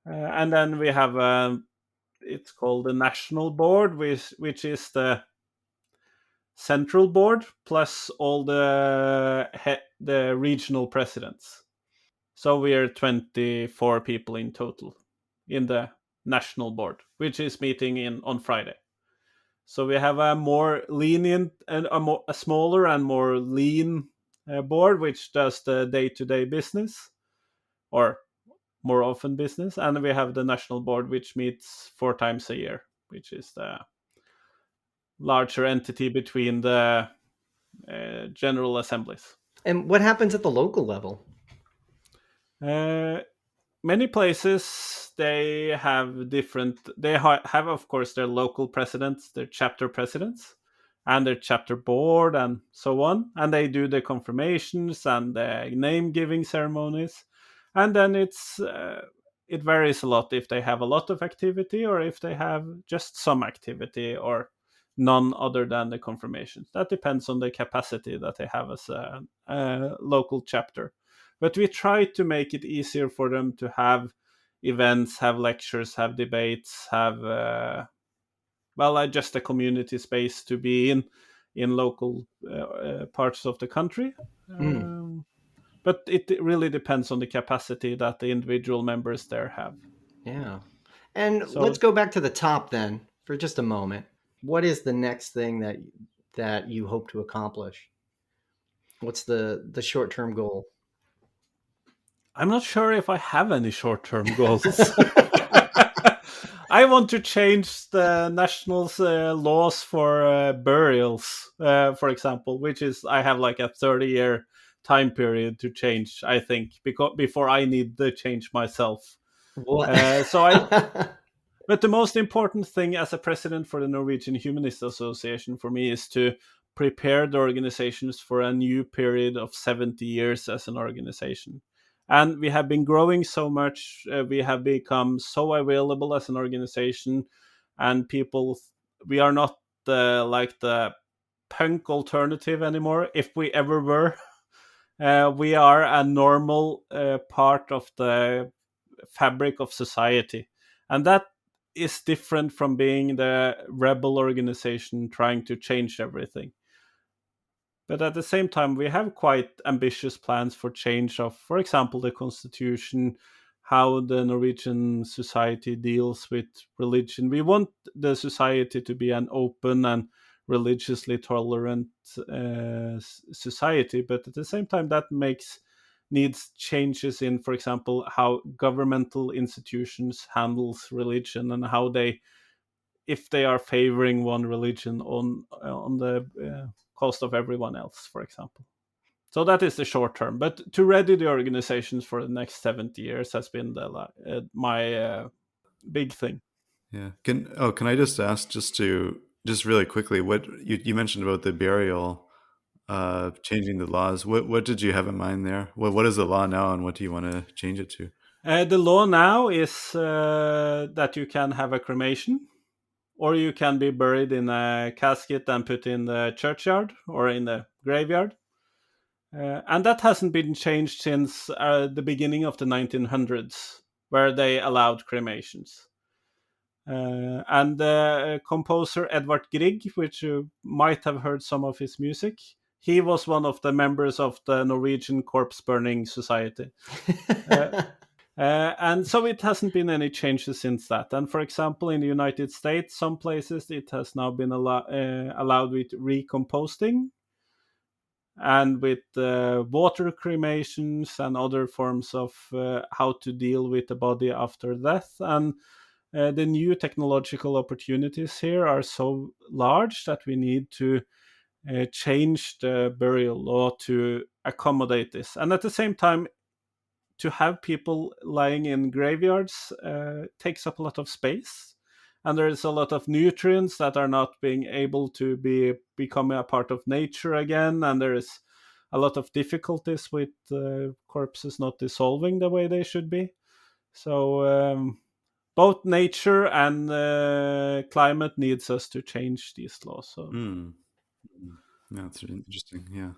And then we have it's called the national board, which is the central board plus all the regional presidents. So we are 24 people in total in the national board, which is meeting on Friday. So we have a more lenient and a smaller and more lean board, which does the day-to-day business, or more often business, and we have the national board, which meets 4 times a year, which is the larger entity between the general assemblies. And what happens at the local level? Many places they have different. They have, of course, their local presidents, their chapter presidents, and their chapter board, and so on. And they do the confirmations and the name giving ceremonies, and then it varies a lot if they have a lot of activity or if they have just some activity or none other than the confirmations. That depends on the capacity that they have as a local chapter. But we try to make it easier for them to have events, have lectures, have debates, have just a community space to be in local parts of the country. But it really depends on the capacity that the individual members there have. Yeah. And So let's go back to the top then for just a moment. What is the next thing that you hope to accomplish? What's the short-term goal? I'm not sure if I have any short-term goals. I want to change the national laws for burials, for example, which is I have like a 30-year time period to change, I think, because before I need the change myself. What? But the most important thing as a president for the Norwegian Humanist Association for me is to prepare the organizations for a new period of 70 years as an organization. And we have been growing so much, we have become so available as an organization, and we are not like the punk alternative anymore, if we ever were. We are a normal part of the fabric of society. And that is different from being the rebel organization trying to change everything. But at the same time, we have quite ambitious plans for change of, for example, the constitution, how the Norwegian society deals with religion. We want the society to be an open and religiously tolerant society, but at the same time, that needs changes in, for example, how governmental institutions handles religion and how if they are favoring one religion on the cost of everyone else, for example. So that is the short term. But to ready the organizations for the next 70 years has been my big thing. Yeah. Can I just ask just really quickly, what you mentioned about the burial, changing the laws. What did you have in mind there? What is the law now, and what do you want to change it to? The law now is that you can have a cremation, or you can be buried in a casket and put in the churchyard or in the graveyard. And that hasn't been changed since the beginning of the 1900s, where they allowed cremations. And the composer Edvard Grieg, which you might have heard some of his music, he was one of the members of the Norwegian Corpse Burning Society. And so it hasn't been any changes since that. And for example, in the United States, some places it has now been allowed with recomposting and with water cremations and other forms of how to deal with the body after death. And the new technological opportunities here are so large that we need to change the burial law to accommodate this. And at the same time, to have people lying in graveyards takes up a lot of space, and there is a lot of nutrients that are not being able to become a part of nature again, and there is a lot of difficulties with corpses not dissolving the way they should be. So both nature and climate needs us to change these laws. So. That's really interesting. Yeah.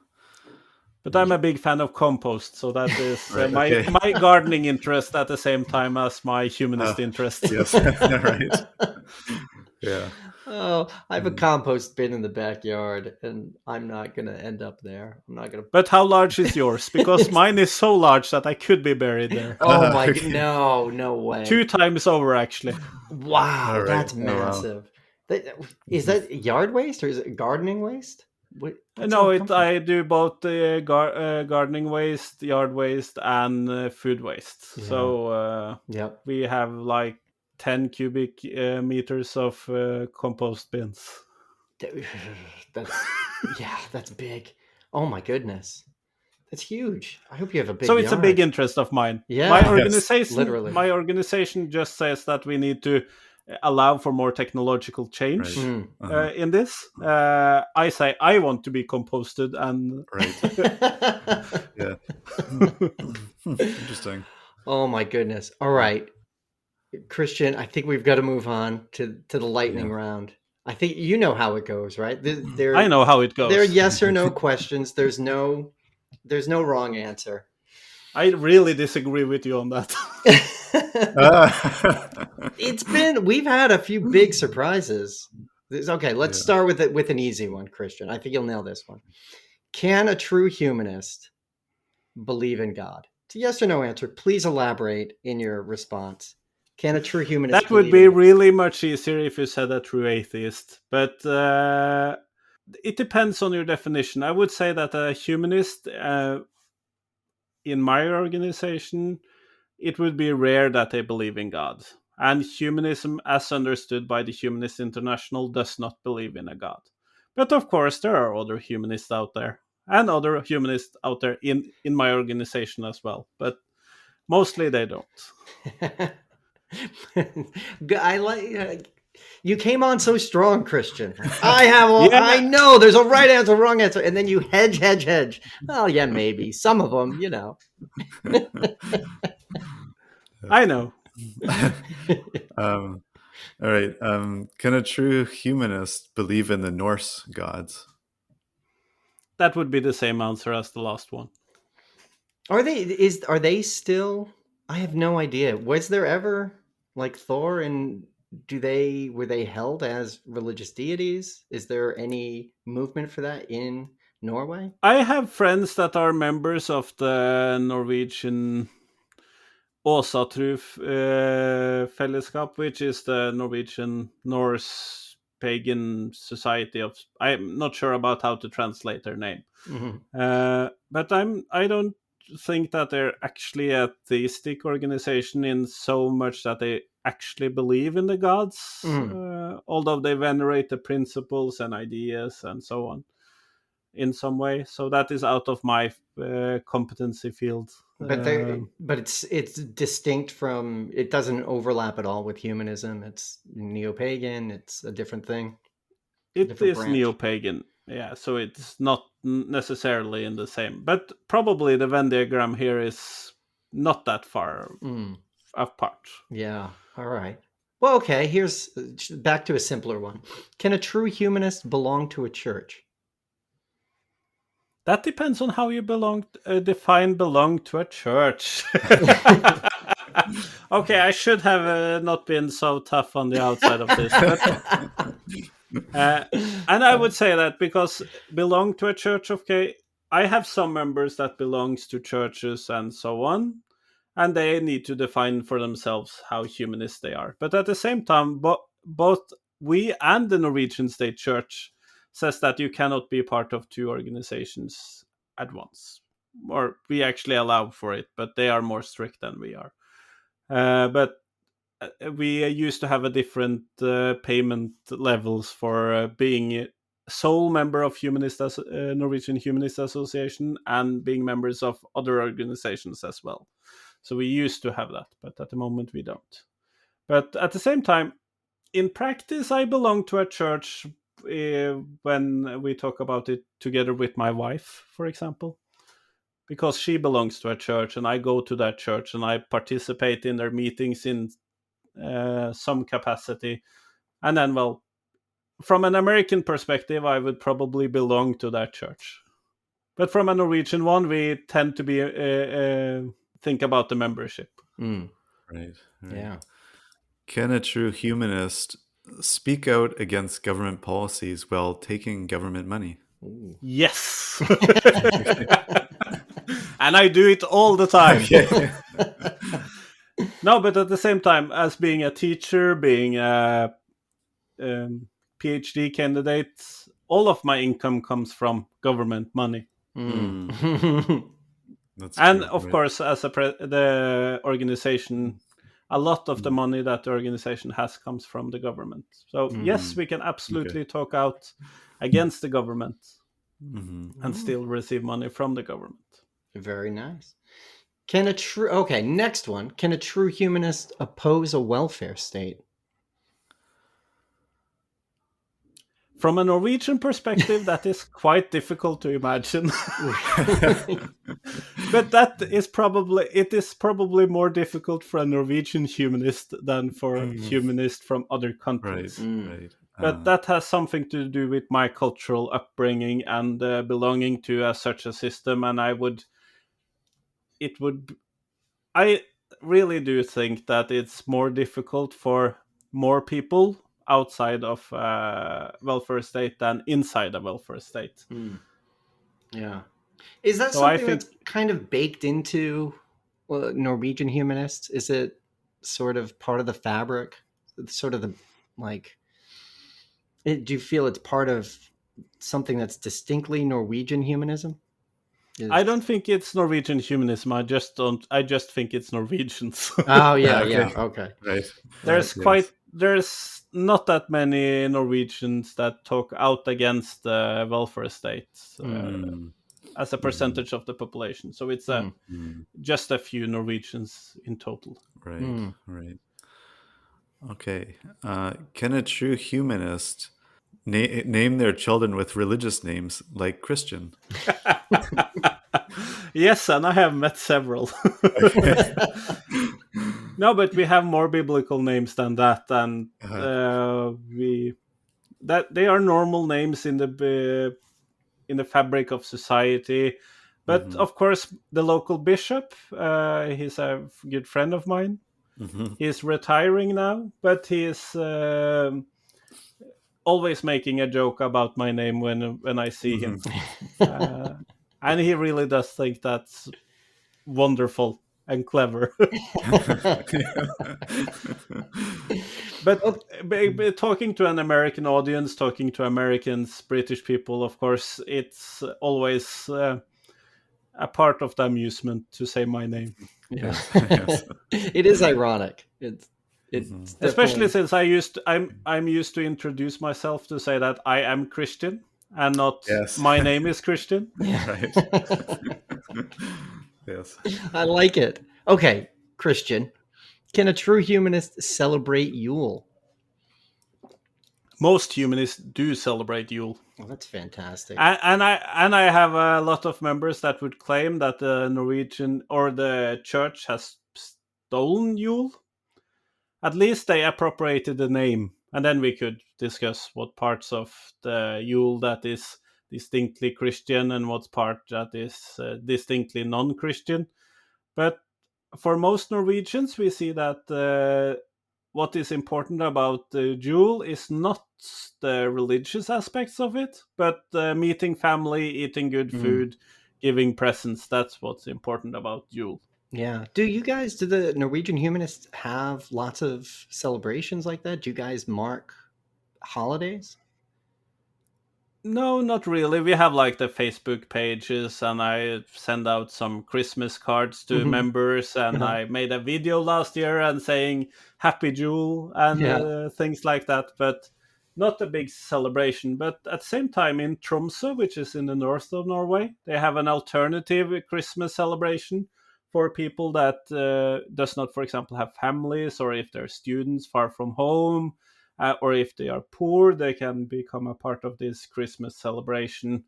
But I'm a big fan of compost, so that is Right, my gardening interest at the same time as my humanist interest. Yes, right. Yeah. Oh, I have a compost bin in the backyard, and I'm not going to end up there. I'm not going to. But how large is yours? Because mine is so large that I could be buried there. Oh my! No way. 2 times over, actually. Wow, right. that's Oh, wow. massive. Is that yard waste or is it gardening waste? No, I do both gardening waste, yard waste, and food waste. Yeah. So Yep. we have like 10 cubic meters of compost bins. That's big. Oh my goodness, that's huge. I hope you have a big. So it's yard. a big interest of mine. Yeah, My organization just says that we need to allow for more technological change in this. I say I want to be composted and Yeah. Interesting. Oh my goodness. All right, Christian, I think we've got to move on to the lightning round. I think you know how it goes, right? I know how it goes. There are yes or no questions. There's no wrong answer. I really disagree with you on that. We've had a few big surprises. Okay, let's start with it with an easy one, Christian. I think you'll nail this one. Can a true humanist believe in God? It's a yes or no answer. Please elaborate in your response. Can a true humanist That would believe be in God? really much easier if you said a true atheist. But it depends on your definition. I would say that a humanist in my organization, it would be rare that they believe in God. And humanism, as understood by the Humanist International, does not believe in a God. But of course, there are other humanists out there, and other humanists out there in my organization as well. But mostly they don't. I like. You came on so strong, Christian. I Yeah, know there's a right answer, wrong answer, and then you hedge. Oh yeah, maybe some of them, I know. All right. Can a true humanist believe in the Norse gods? That would be the same answer as the last one. Are they still? I have no idea. Was there ever like Thor, and were they held as religious deities? Is there any movement for that in Norway? I have friends that are members of the Norwegian Åsatruf Fellesskap, which is the Norwegian Norse pagan society of. I'm not sure about how to translate their name, but I don't think that they're actually a theistic organization in so much that they actually believe in the gods, although they venerate the principles and ideas and so on in some way. So that is out of my competency field. But it's distinct from. It doesn't overlap at all with humanism. It's neo-pagan. It's a different thing. It is neo-pagan, yeah, so it's not necessarily in the same, but probably the Venn diagram here is not that far apart. Yeah, all right. Well, okay, here's back to a simpler one. Can a true humanist belong to a church? That depends on how you define belong to a church. Okay, I should have not been so tough on the outside of this, but and I would say that because belong to a church, okay, I have some members that belongs to churches and so on, and they need to define for themselves how humanist they are. But at the same time, both we and the Norwegian State Church says that you cannot be part of two organizations at once. Or we actually allow for it, but they are more strict than we are. But we used to have a different payment levels for being a sole member of Norwegian Humanist Association and being members of other organizations as well. So we used to have that, but at the moment we don't. But at the same time, in practice, I belong to a church when we talk about it together with my wife, for example, because she belongs to a church and I go to that church and I participate in their meetings in some capacity. And then, well, from an American perspective, I would probably belong to that church. But from a Norwegian one, we tend to be think about the membership. Right. Yeah. Can a true humanist speak out against government policies while taking government money? Ooh. Yes. And I do it all the time. Okay. No, but at the same time, as being a teacher, being a PhD candidate, all of my income comes from government money. That's and true, of right. course, as the organization, a lot of the money that the organization has comes from the government. So yes, we can absolutely talk out against the government and still receive money from the government. Very nice. Okay, next one. Can a true humanist oppose a welfare state? From a Norwegian perspective, that is quite difficult to imagine. But it is probably more difficult for a Norwegian humanist than for a humanist from other countries. Right. But that has something to do with my cultural upbringing and belonging to such a system. And really do think that it's more difficult for more people outside of welfare state than inside a welfare state. Yeah. Is that So I something think that's kind of baked into Norwegian humanists? Is it sort of part of the fabric? It's sort of the like. Do you feel it's part of something that's distinctly Norwegian humanism? I don't think it's Norwegian humanism. I just don't. I just think it's Norwegians. Oh yeah, Okay. okay. Right. There's Yes. there's not that many Norwegians that talk out against the welfare state as a percentage of the population. So it's just a few Norwegians in total. Right. Right. Okay. Can a true humanist name their children with religious names like Christian? Yes, and I have met several. No, but we have more biblical names than that, and they are normal names in the fabric of society. But of course, the local bishop, he's a good friend of mine. He's retiring now, but he's always making a joke about my name when I see him, and he really does think that's wonderful and clever. But talking to an American audience, talking to Americans, British people, of course, it's always a part of the amusement to say my name. Yeah. Yes. It is ironic. It's Especially since I'm used to introduce myself to say that I am Christian and not Yes. my name is Christian. Right. Yes. I like it. Okay, Christian, can a true humanist celebrate Yule? Most humanists do celebrate Yule. Oh, that's fantastic. And I have a lot of members that would claim that the Norwegian or the church has stolen Yule. At least they appropriated the name, and then we could discuss what parts of the Yule that is distinctly Christian and what part that is distinctly non-Christian. But for most Norwegians, we see that what is important about the Yule is not the religious aspects of it, but meeting family, eating good food, giving presents. That's what's important about Yule. Yeah. Do the Norwegian humanists have lots of celebrations like that? Do you guys mark holidays? No, not really. We have like the Facebook pages, and I send out some Christmas cards to members, and I made a video last year and saying Happy Jule and things like that, but not a big celebration. But at the same time, in Tromsø, which is in the north of Norway, they have an alternative Christmas celebration for people that does not, for example, have families, or if they're students far from home. Or if they are poor, they can become a part of this Christmas celebration.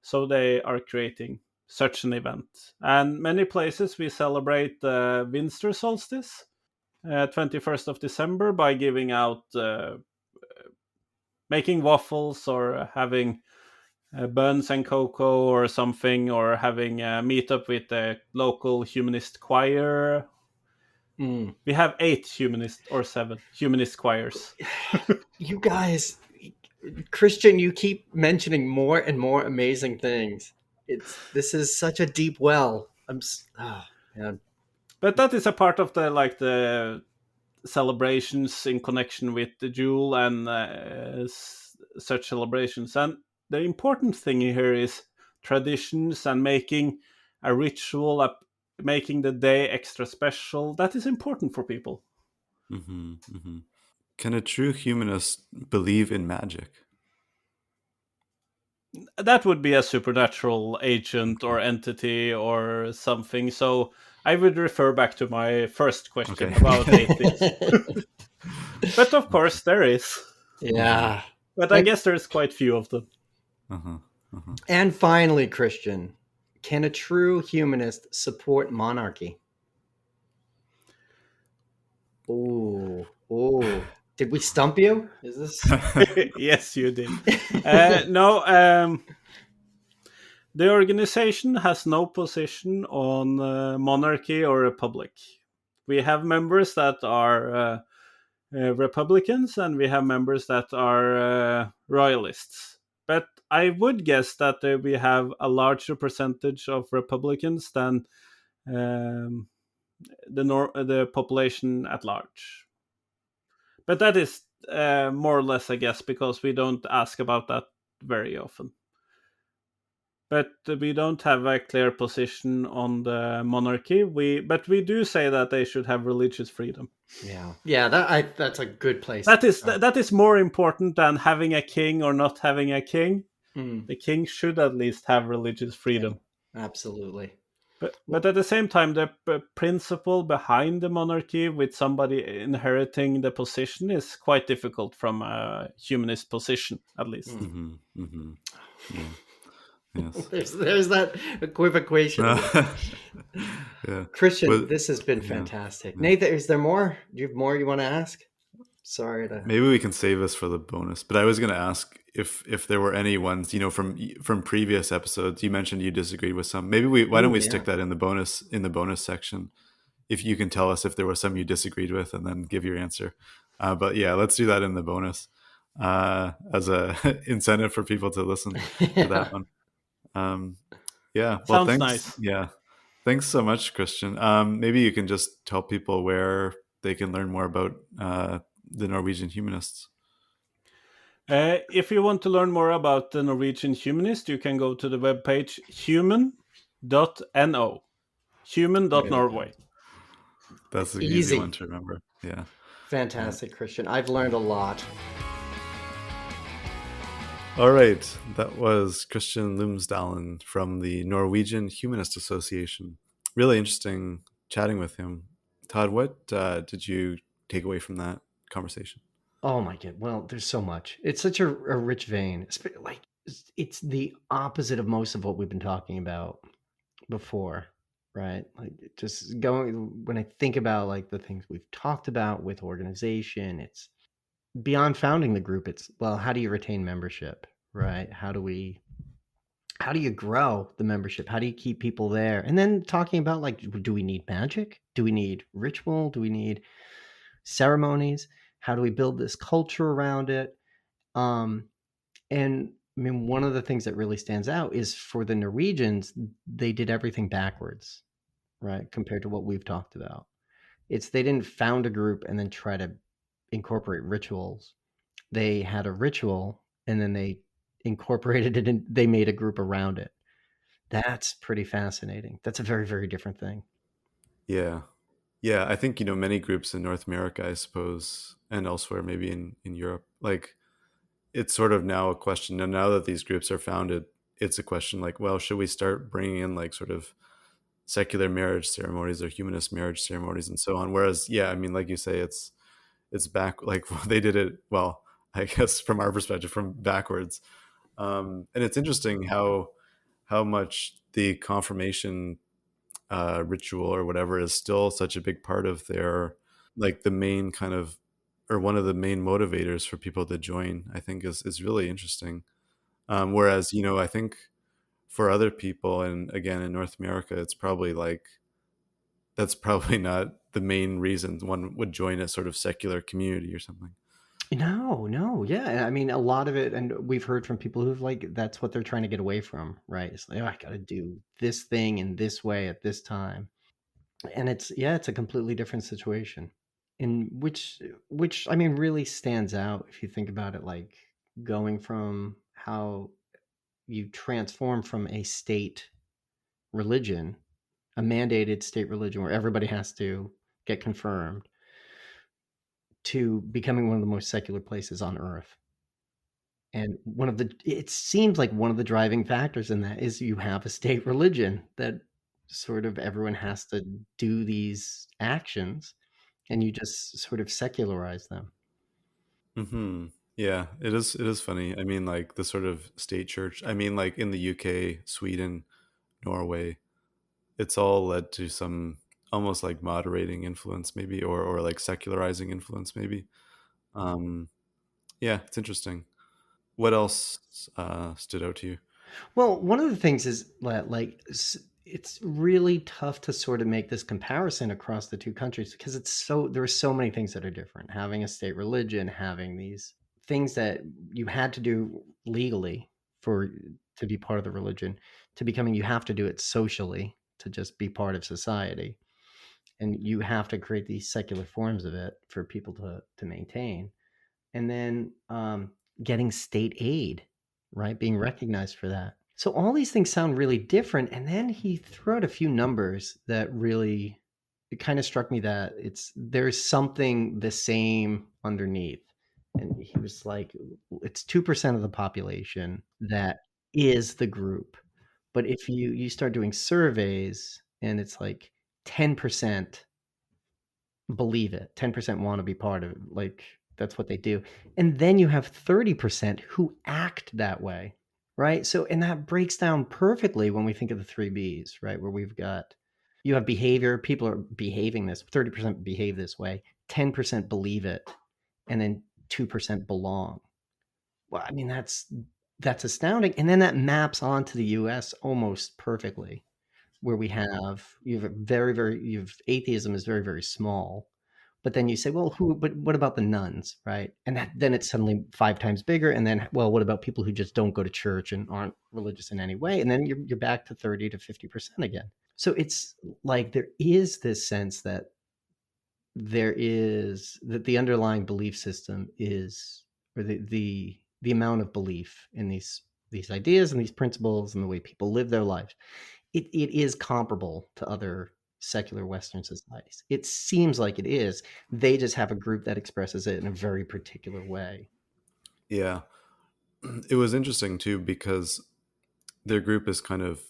So they are creating such an event. And many places we celebrate the winter solstice, 21st of December, by giving out, making waffles or having buns and cocoa or something, or having a meetup with the local humanist choir. We have 8 humanist or 7 humanist choirs. You guys, Christian, you keep mentioning more and more amazing things. This is such a deep well. Man. But that is a part of the celebrations in connection with the Jule and such celebrations. And the important thing here is traditions and making a ritual, making the day extra special. That is important for people. Can a true humanist believe in magic? That would be a supernatural agent or entity or something. So I would refer back to my first question about atheists. But of course there is. Yeah. But I guess there's quite few of them. And finally, Christian, can a true humanist support monarchy? Oh. Did we stump you? Is this? Yes, you did. No, the organization has no position on monarchy or republic. We have members that are Republicans, and we have members that are royalists. But I would guess that we have a larger percentage of Republicans than um, the population at large. But that is more or less, I guess, because we don't ask about that very often. But we don't have a clear position on the monarchy. But we do say that they should have religious freedom. Yeah. That's a good place. That is more important than having a king or not having a king. Mm, The king should at least have religious freedom. absolutely. But at the same time, the principle behind the monarchy, with somebody inheriting the position, is quite difficult from a humanist position, at least. Mm-hmm. Mm-hmm. Yeah. Yes. There's that equivocation. Yeah. Christian, this has been fantastic. Yeah. Nathan, is there more? Do you have more you want to ask? Sorry to. Maybe we can save this for the bonus. But I was going to ask if there were any ones, from previous episodes. You mentioned you disagreed with some. Maybe why don't we stick that in the bonus section? If you can tell us if there was some you disagreed with, and then give your answer. But yeah, let's do that in the bonus as a incentive for people to listen to that one. Yeah. Well, Sounds thanks. Nice. Yeah. Thanks so much, Christian. Maybe you can just tell people where they can learn more about the Norwegian Humanists. If you want to learn more about the Norwegian Humanist, you can go to the webpage human.no, human.norway. That's an easy one to remember. Yeah. Fantastic, Christian. I've learned a lot. All right. That was Christian Lomsdalen from the Norwegian Humanist Association. Really interesting chatting with him. Todd, what did you take away from that conversation? Oh my God. Well, there's so much. It's such a rich vein. Like, it's the opposite of most of what we've been talking about before, right? Like, just going, when I think about like the things we've talked about with organization, it's beyond founding the group. It's, well, how do you retain membership, right? How do you grow the membership? How do you keep people there? And then talking about like, do we need magic? Do we need ritual? Do we need ceremonies? How do we build this culture around it? And I mean, one of the things that really stands out is for the Norwegians, they did everything backwards, right? Compared to what we've talked about. They didn't found a group and then try to incorporate rituals. They had a ritual and then they incorporated it and they made a group around it. That's pretty fascinating. That's a very, very different thing. Yeah. Yeah. I think, many groups in North America, I suppose, and elsewhere, maybe in Europe, like, it's sort of now a question. And now that these groups are founded, it's a question like, well, should we start bringing in like sort of secular marriage ceremonies or humanist marriage ceremonies and so on? Whereas, yeah, I mean, like you say, it's back, like they did it, well, I guess from our perspective, from backwards. And it's interesting how much the confirmation ritual or whatever is still such a big part of their, like, the main kind of, or one of the main motivators for people to join, I think is really interesting. Whereas, I think for other people, and again, in North America, it's probably like, that's probably not the main reason one would join a sort of secular community or something. No, yeah. I mean, a lot of it, and we've heard from people who've like, that's what they're trying to get away from, right? It's like, oh, I got to do this thing in this way at this time. And it's a completely different situation. In which I mean really stands out if you think about it, like going from how you transform from a state religion, a mandated state religion where everybody has to get confirmed, to becoming one of the most secular places on earth. And it seems like one of the driving factors in that is you have a state religion that sort of everyone has to do these actions, and you just sort of secularize them. Hmm. Yeah, it is. It is funny. I mean, like the sort of state church. I mean, like in the UK, Sweden, Norway, it's all led to some almost like moderating influence, maybe, or like secularizing influence, maybe. Um, yeah, it's interesting. What else stood out to you? Well, one of the things is that, like, it's really tough to sort of make this comparison across the two countries because there are so many things that are different. Having a state religion, having these things that you had to do legally to be part of the religion, to becoming you have to do it socially to just be part of society, and you have to create these secular forms of it for people to maintain, and then getting state aid, right, being recognized for that. So all these things sound really different, and then he threw out a few numbers that really, it kind of struck me that there's something the same underneath. And he was like, it's 2% of the population that is the group. But if you start doing surveys and it's like 10% believe it, 10% want to be part of it, like that's what they do. And then you have 30% who act that way, right? So, and that breaks down perfectly when we think of the 3 Bs, right? Where you have behavior, people are behaving this, 30% behave this way, 10% believe it, and then 2% belong. Well, I mean, that's astounding. And then that maps onto the US almost perfectly, where atheism is very, very small. But then you say, well, but what about the nuns, right? And then it's suddenly 5 times bigger. And then, well, what about people who just don't go to church and aren't religious in any way? And then you're back to 30 to 50% again. So it's like there is this sense that the underlying belief system is, or the amount of belief in these ideas and these principles and the way people live their lives, it is comparable to other secular Western societies. It seems like it is. They just have a group that expresses it in a very particular way. Yeah. It was interesting too because their group is kind of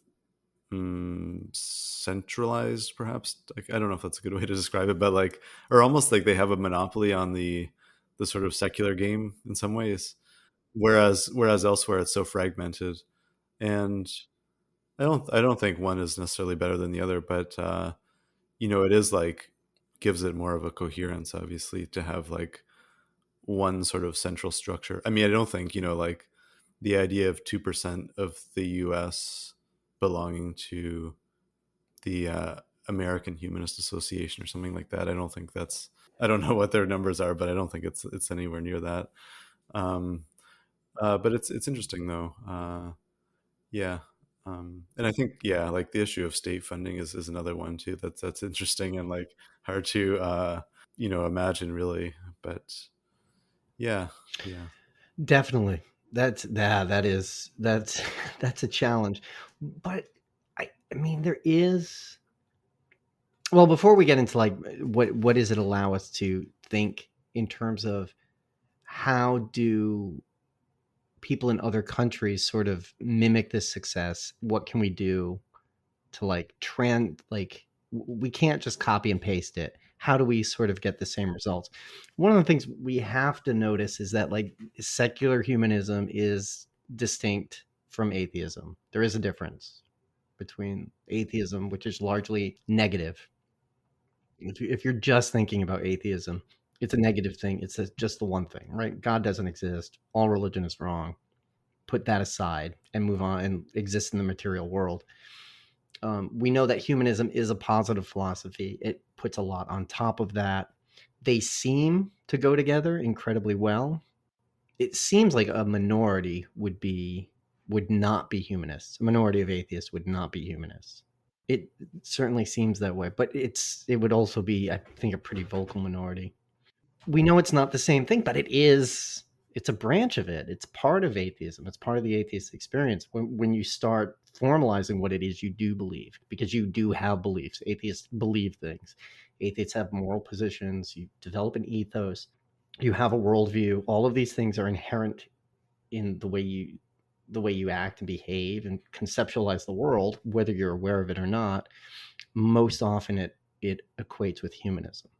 centralized, perhaps. Like, I don't know if that's a good way to describe it, but like, or almost like they have a monopoly on the sort of secular game in some ways, whereas elsewhere it's so fragmented. And I don't think one is necessarily better than the other, but it is like gives it more of a coherence, obviously, to have like one sort of central structure. I mean, I don't think, like the idea of 2% of the US belonging to the American Humanist Association or something like that. I don't know what their numbers are, but I don't think it's anywhere near that. Um, but it's interesting though. Yeah. And I think, yeah, like the issue of state funding is another one too. That's interesting and like hard to, imagine really, but yeah. Yeah. Definitely. That's that's a challenge. But I mean, there is, well, before we get into like what does it allow us to think in terms of how do people in other countries sort of mimic this success? What can we do to we can't just copy and paste it. How do we sort of get the same results? One of the things we have to notice is that like secular humanism is distinct from atheism. There is a difference between atheism, which is largely negative. If you're just thinking about atheism, it's a negative thing. It's just the one thing, right? God doesn't exist. All religion is wrong. Put that aside and move on and exist in the material world. We know that humanism is a positive philosophy. It puts a lot on top of that. They seem to go together incredibly well. It seems like a minority would not be humanists. A minority of atheists would not be humanists. It certainly seems that way, but it would also be, I think, a pretty vocal minority. We know it's not the same thing, but it's a branch of it. It's part of atheism. It's part of the atheist experience. When you start formalizing what it is you do believe, because you do have beliefs. Atheists believe things. Atheists have moral positions. You develop an ethos. You have a worldview. All of these things are inherent in the way you act and behave and conceptualize the world, whether you're aware of it or not. Most often it equates with humanism.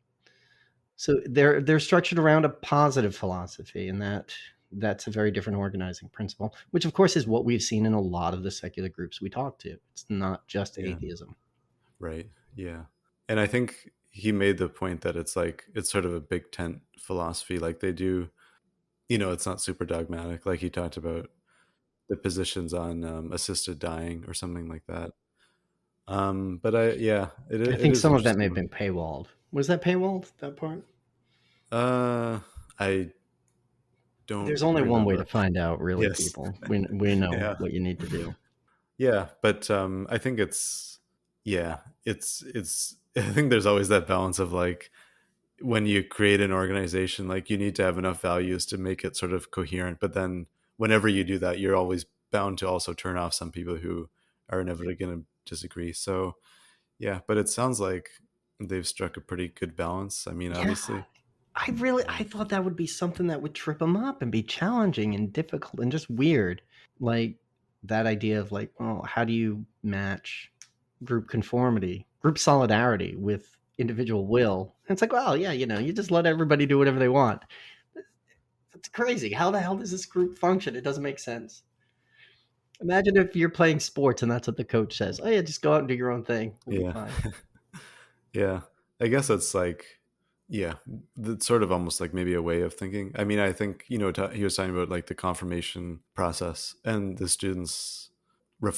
So they're structured around a positive philosophy, and that's a very different organizing principle, which of course is what we've seen in a lot of the secular groups we talk to. It's not just Yeah. atheism. Right. Yeah. And I think he made the point that it's sort of a big tent philosophy. Like they do, it's not super dogmatic. Like he talked about the positions on assisted dying or something like that. But I it think is some of that may have interesting. been paywalled. Was that paywalled, that part? I don't There's only one way remember. to find out, really, Yes. people. We know Yeah. what you need to do. Yeah, but I think yeah, it's I think there's always that balance of like when you create an organization, like you need to have enough values to make it sort of coherent, but then whenever you do that, you're always bound to also turn off some people who are inevitably going to disagree. So, yeah, but it sounds like they've struck a pretty good balance. I mean, Yeah, obviously. I thought that would be something that would trip them up and be challenging and difficult and just weird. Like that idea of like, oh, how do you match group conformity, group solidarity with individual will? And it's like, well, yeah, you just let everybody do whatever they want. That's crazy. How the hell does this group function? It doesn't make sense. Imagine if you're playing sports and that's what the coach says. Oh yeah, just go out and do your own thing. We'll be Yeah. fine. Yeah. I guess it's like, yeah, that's sort of almost like maybe a way of thinking. I mean, I think, he was talking about like the confirmation process and the students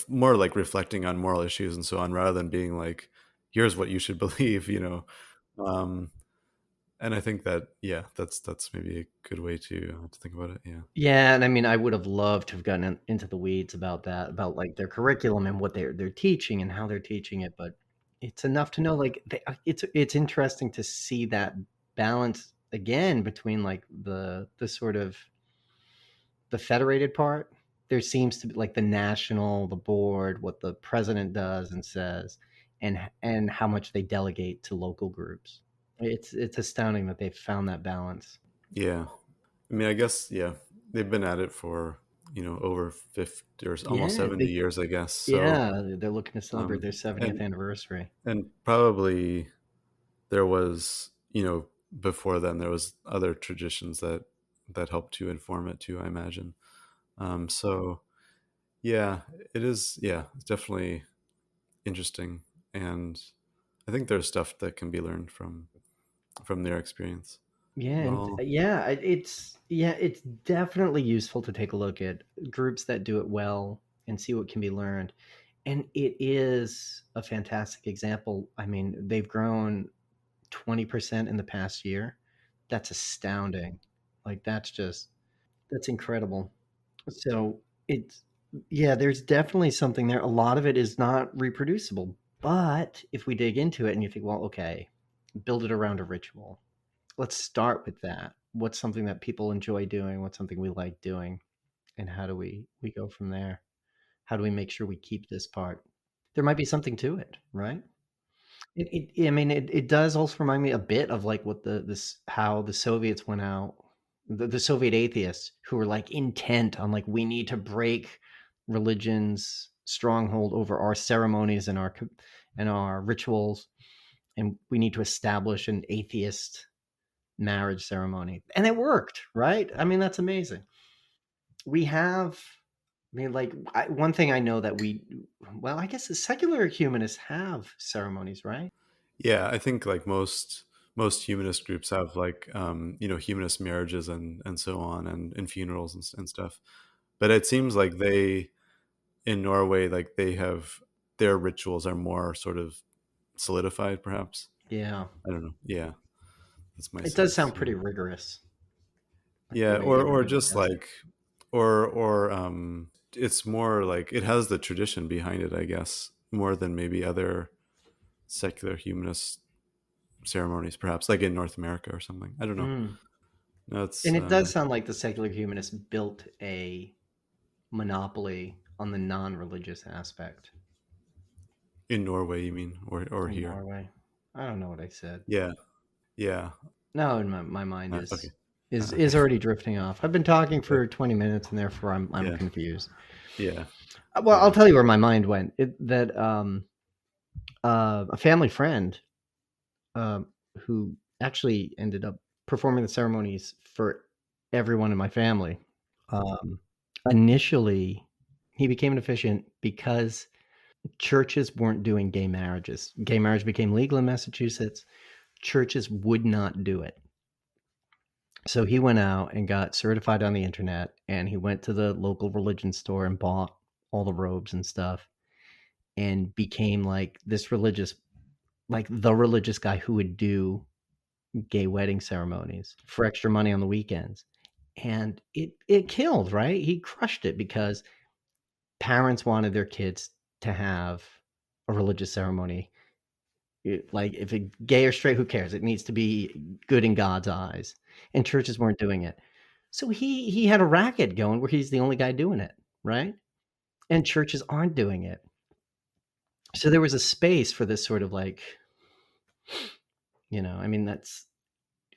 more like reflecting on moral issues and so on rather than being like, here's what you should believe. Um, and I think that, yeah, that's maybe a good way to think about it. Yeah. Yeah, and I mean, I would have loved to have gotten into the weeds about that, about like their curriculum and what they're teaching and how they're teaching it. But it's enough to know, like, it's interesting to see that balance again between like the sort of the federated part. There seems to be like the board, what the president does and says, and how much they delegate to local groups. It's astounding that they've found that balance. Yeah. I mean, I guess, yeah, they've been at it for, over 50 or almost Yeah, 70 years, I guess. So, yeah, they're looking to celebrate um, their 70th and, anniversary. and probably there was, before then there was other traditions that helped to inform it too, I imagine. So yeah, it is. Yeah, it's definitely interesting, and I think there's stuff that can be learned from their experience. Yeah, and Well, it's definitely useful to take a look at groups that do it well and see what can be learned. And it is a fantastic example. I mean, they've grown 20% in the past year. That's astounding. Like that's incredible. So it's yeah, there's definitely something there. A lot of it is not reproducible. But if we dig into it and you think, well, okay, build it around a ritual. Let's start with that. What's something that people enjoy doing? What's something we like doing? And how do we go from there? How do we make sure we keep this part? There might be something to it, right? I mean, it does also remind me a bit of like what this how the Soviets went out, the Soviet atheists who were like intent on like we need to break religion's stronghold over our ceremonies and our rituals, and we need to establish an atheist marriage ceremony, and it worked, right? I mean, that's amazing. We have, I mean, like one thing I know that well, I guess the secular humanists have ceremonies, right? yeah, I think like most humanist groups have like humanist marriages and so on and funerals and stuff. But it seems like they in Norway like they have their rituals are more sort of solidified, perhaps. Yeah, I don't know. Yeah, that's my it does sense. sound Yeah. pretty rigorous, like the Yeah, way or everybody just does it. like or it's more like it has the tradition behind it, I guess, more than maybe other secular humanist ceremonies, perhaps like in North America or something. I don't know. Mm. No, it's And it does sound like the secular humanists built a monopoly on the non-religious aspect in Norway, you mean, or in here? Norway. I don't know what I said. Yeah, yeah. No, and my mind Okay, is okay. already drifting off. I've been talking for 20 minutes and therefore I'm Yeah, confused. yeah, Well, I'll yeah. tell you where my mind went. That a family friend um, who actually ended up performing the ceremonies for everyone in my family. Um, Initially, he became an officiant because churches weren't doing gay marriages. Gay marriage became legal in Massachusetts. Churches would not do it. So he went out and got certified on the internet, and he went to the local religion store and bought all the robes and stuff. and became like this religious, like the religious guy who would do gay wedding ceremonies for extra money on the weekends. And it killed, right? He crushed it because parents wanted their kids to have a religious ceremony. Like if it's gay or straight, who cares? It needs to be good in God's eyes. And churches weren't doing it. So he had a racket going where he's the only guy doing it, right? And churches aren't doing it. So there was a space for this sort of like, I mean, that's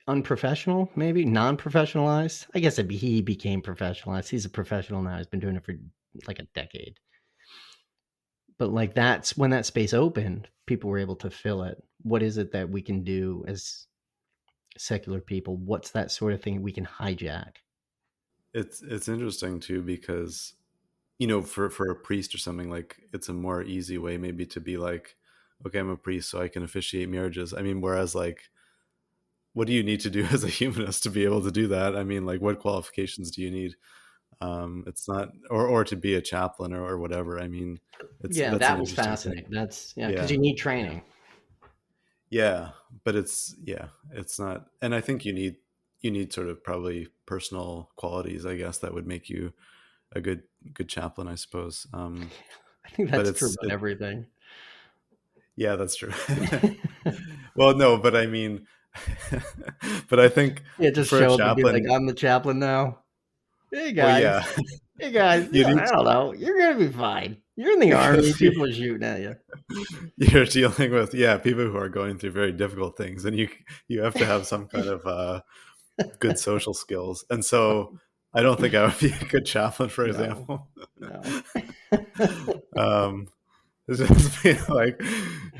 unprofessional, maybe non-professionalized. I guess he became professionalized. He's a professional now. He's been doing it for like a decade. But like that's when that space opened, people were able to fill it. What is it that we can do as secular people? What's that sort of thing we can hijack? It's interesting too, because for a priest or something, like it's a more easy way maybe to be like, okay, I'm a priest, so I can officiate marriages. I mean, whereas like, what do you need to do as a humanist to be able to do that? I mean, like, what qualifications do you need? It's not, or to be a chaplain or whatever. I mean, Yeah, that's an that was interesting thing. fascinating. That's because Yeah. you need training. Yeah, but it's not, and I think you need sort of probably personal qualities, I guess, that would make you a good chaplain, I suppose. I think But that's true about everything. yeah, that's true. Well, no, but I mean, but I think Yeah, just for a show up and be like, chaplain, I'm the chaplain now. Hey well, guys. yeah, Hey guys, you need I don't know. You're gonna be fine. You're in the army, because people are shooting at you. you're dealing with people who are going through very difficult things, and you have to have some kind of good social skills. And so I don't think I would be a good chaplain, for No. example. No. um it's just being like,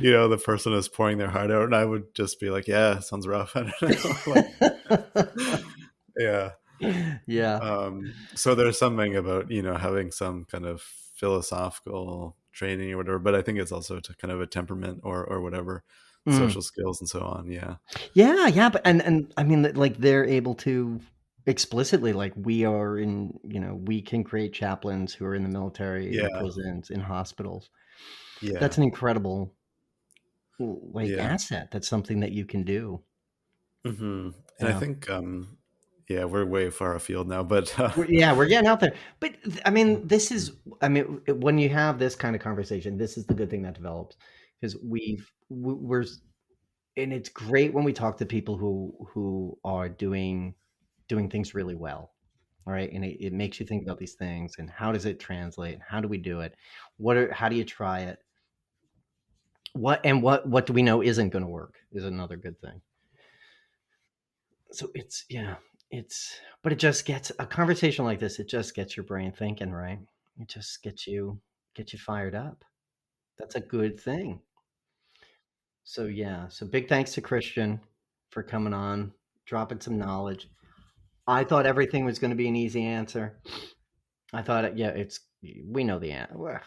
the person is pouring their heart out, and I would just be like, yeah, sounds rough. I don't know. Like, yeah. Yeah. So there's something about, having some kind of philosophical training or whatever, but I think it's also to kind of a temperament or whatever, Mm. social skills and so on. Yeah. Yeah, but and I mean, like they're able to explicitly, like we are in, we can create chaplains who are in the military, in Yeah. prisons, in hospitals. Yeah. That's an incredible like Yeah. asset. That's something that you can do. And I Yeah. think, yeah, we're way far afield now, but We're getting out there. But I mean, when you have this kind of conversation, this is the good thing that develops because we're, and it's great when we talk to people who are doing things really well. All right. And it makes you think about these things and how does it translate? How do we do it? How do you try it? What do we know isn't going to work is another good thing. So but it just gets a conversation like this. It just gets your brain thinking, right? It just gets you fired up. That's a good thing. So yeah, so big thanks to Christian for coming on, dropping some knowledge. I thought everything was going to be an easy answer. I thought, we know the answer. Well,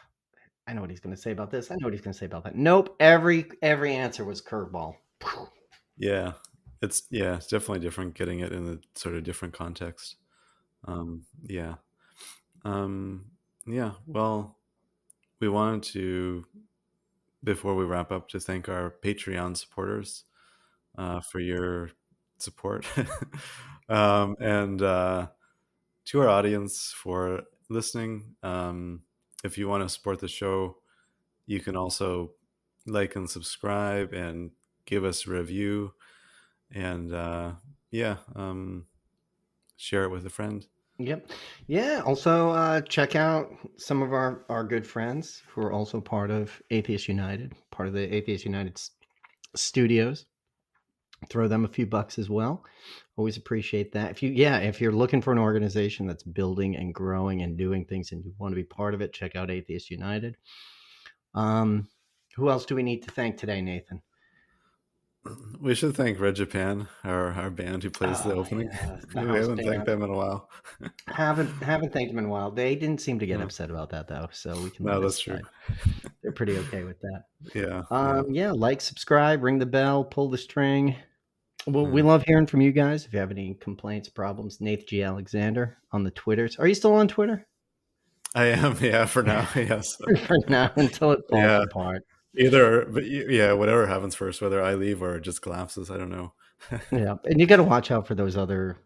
I know what he's going to say about this. I know what he's going to say about that. Nope. Every answer was curveball. yeah, it's definitely different getting it in a sort of different context. Yeah. Um, yeah. Well, we wanted to, before we wrap up, to thank our Patreon supporters for your support, and to our audience for listening. If you want to support the show, you can also like and subscribe and give us a review, and yeah, share it with a friend. Yep. Yeah. Also, check out some of our good friends who are also part of Atheist United, part of the Atheist United studios. Throw them a few bucks as well. Always appreciate that. If you're looking for an organization that's building and growing and doing things and you want to be part of it, check out Atheist United. Who else do we need to thank today, Nathan? We should thank Red Japan, our band who plays the opening. Yeah, the We house haven't thanked band. them in a while. Haven't thanked them in a while. They didn't seem to get No, upset about that though, so we can let no, it that's true. slide. They're pretty okay with that. Yeah, yeah, Like, subscribe, ring the bell, pull the string. Well, we yeah. love hearing from you guys. If you have any complaints, problems, Nath G. Alexander on the Twitters. Are you still on Twitter? I am, yeah, for now, yes. For now, until it falls Yeah. apart. Either, but yeah, whatever happens first, whether I leave or it just collapses, I don't know. Yeah, and you got to watch out for those other,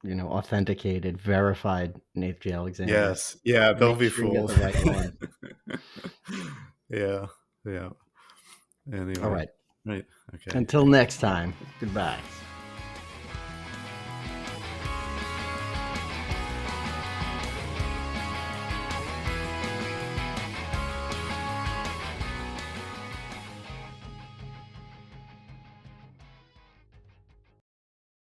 authenticated, verified Nath J. Alexanders. Yes, yeah, don't Make be sure you get fooled. the right one. Yeah, yeah. All Anyway, right. right, okay. Until next time. Goodbye.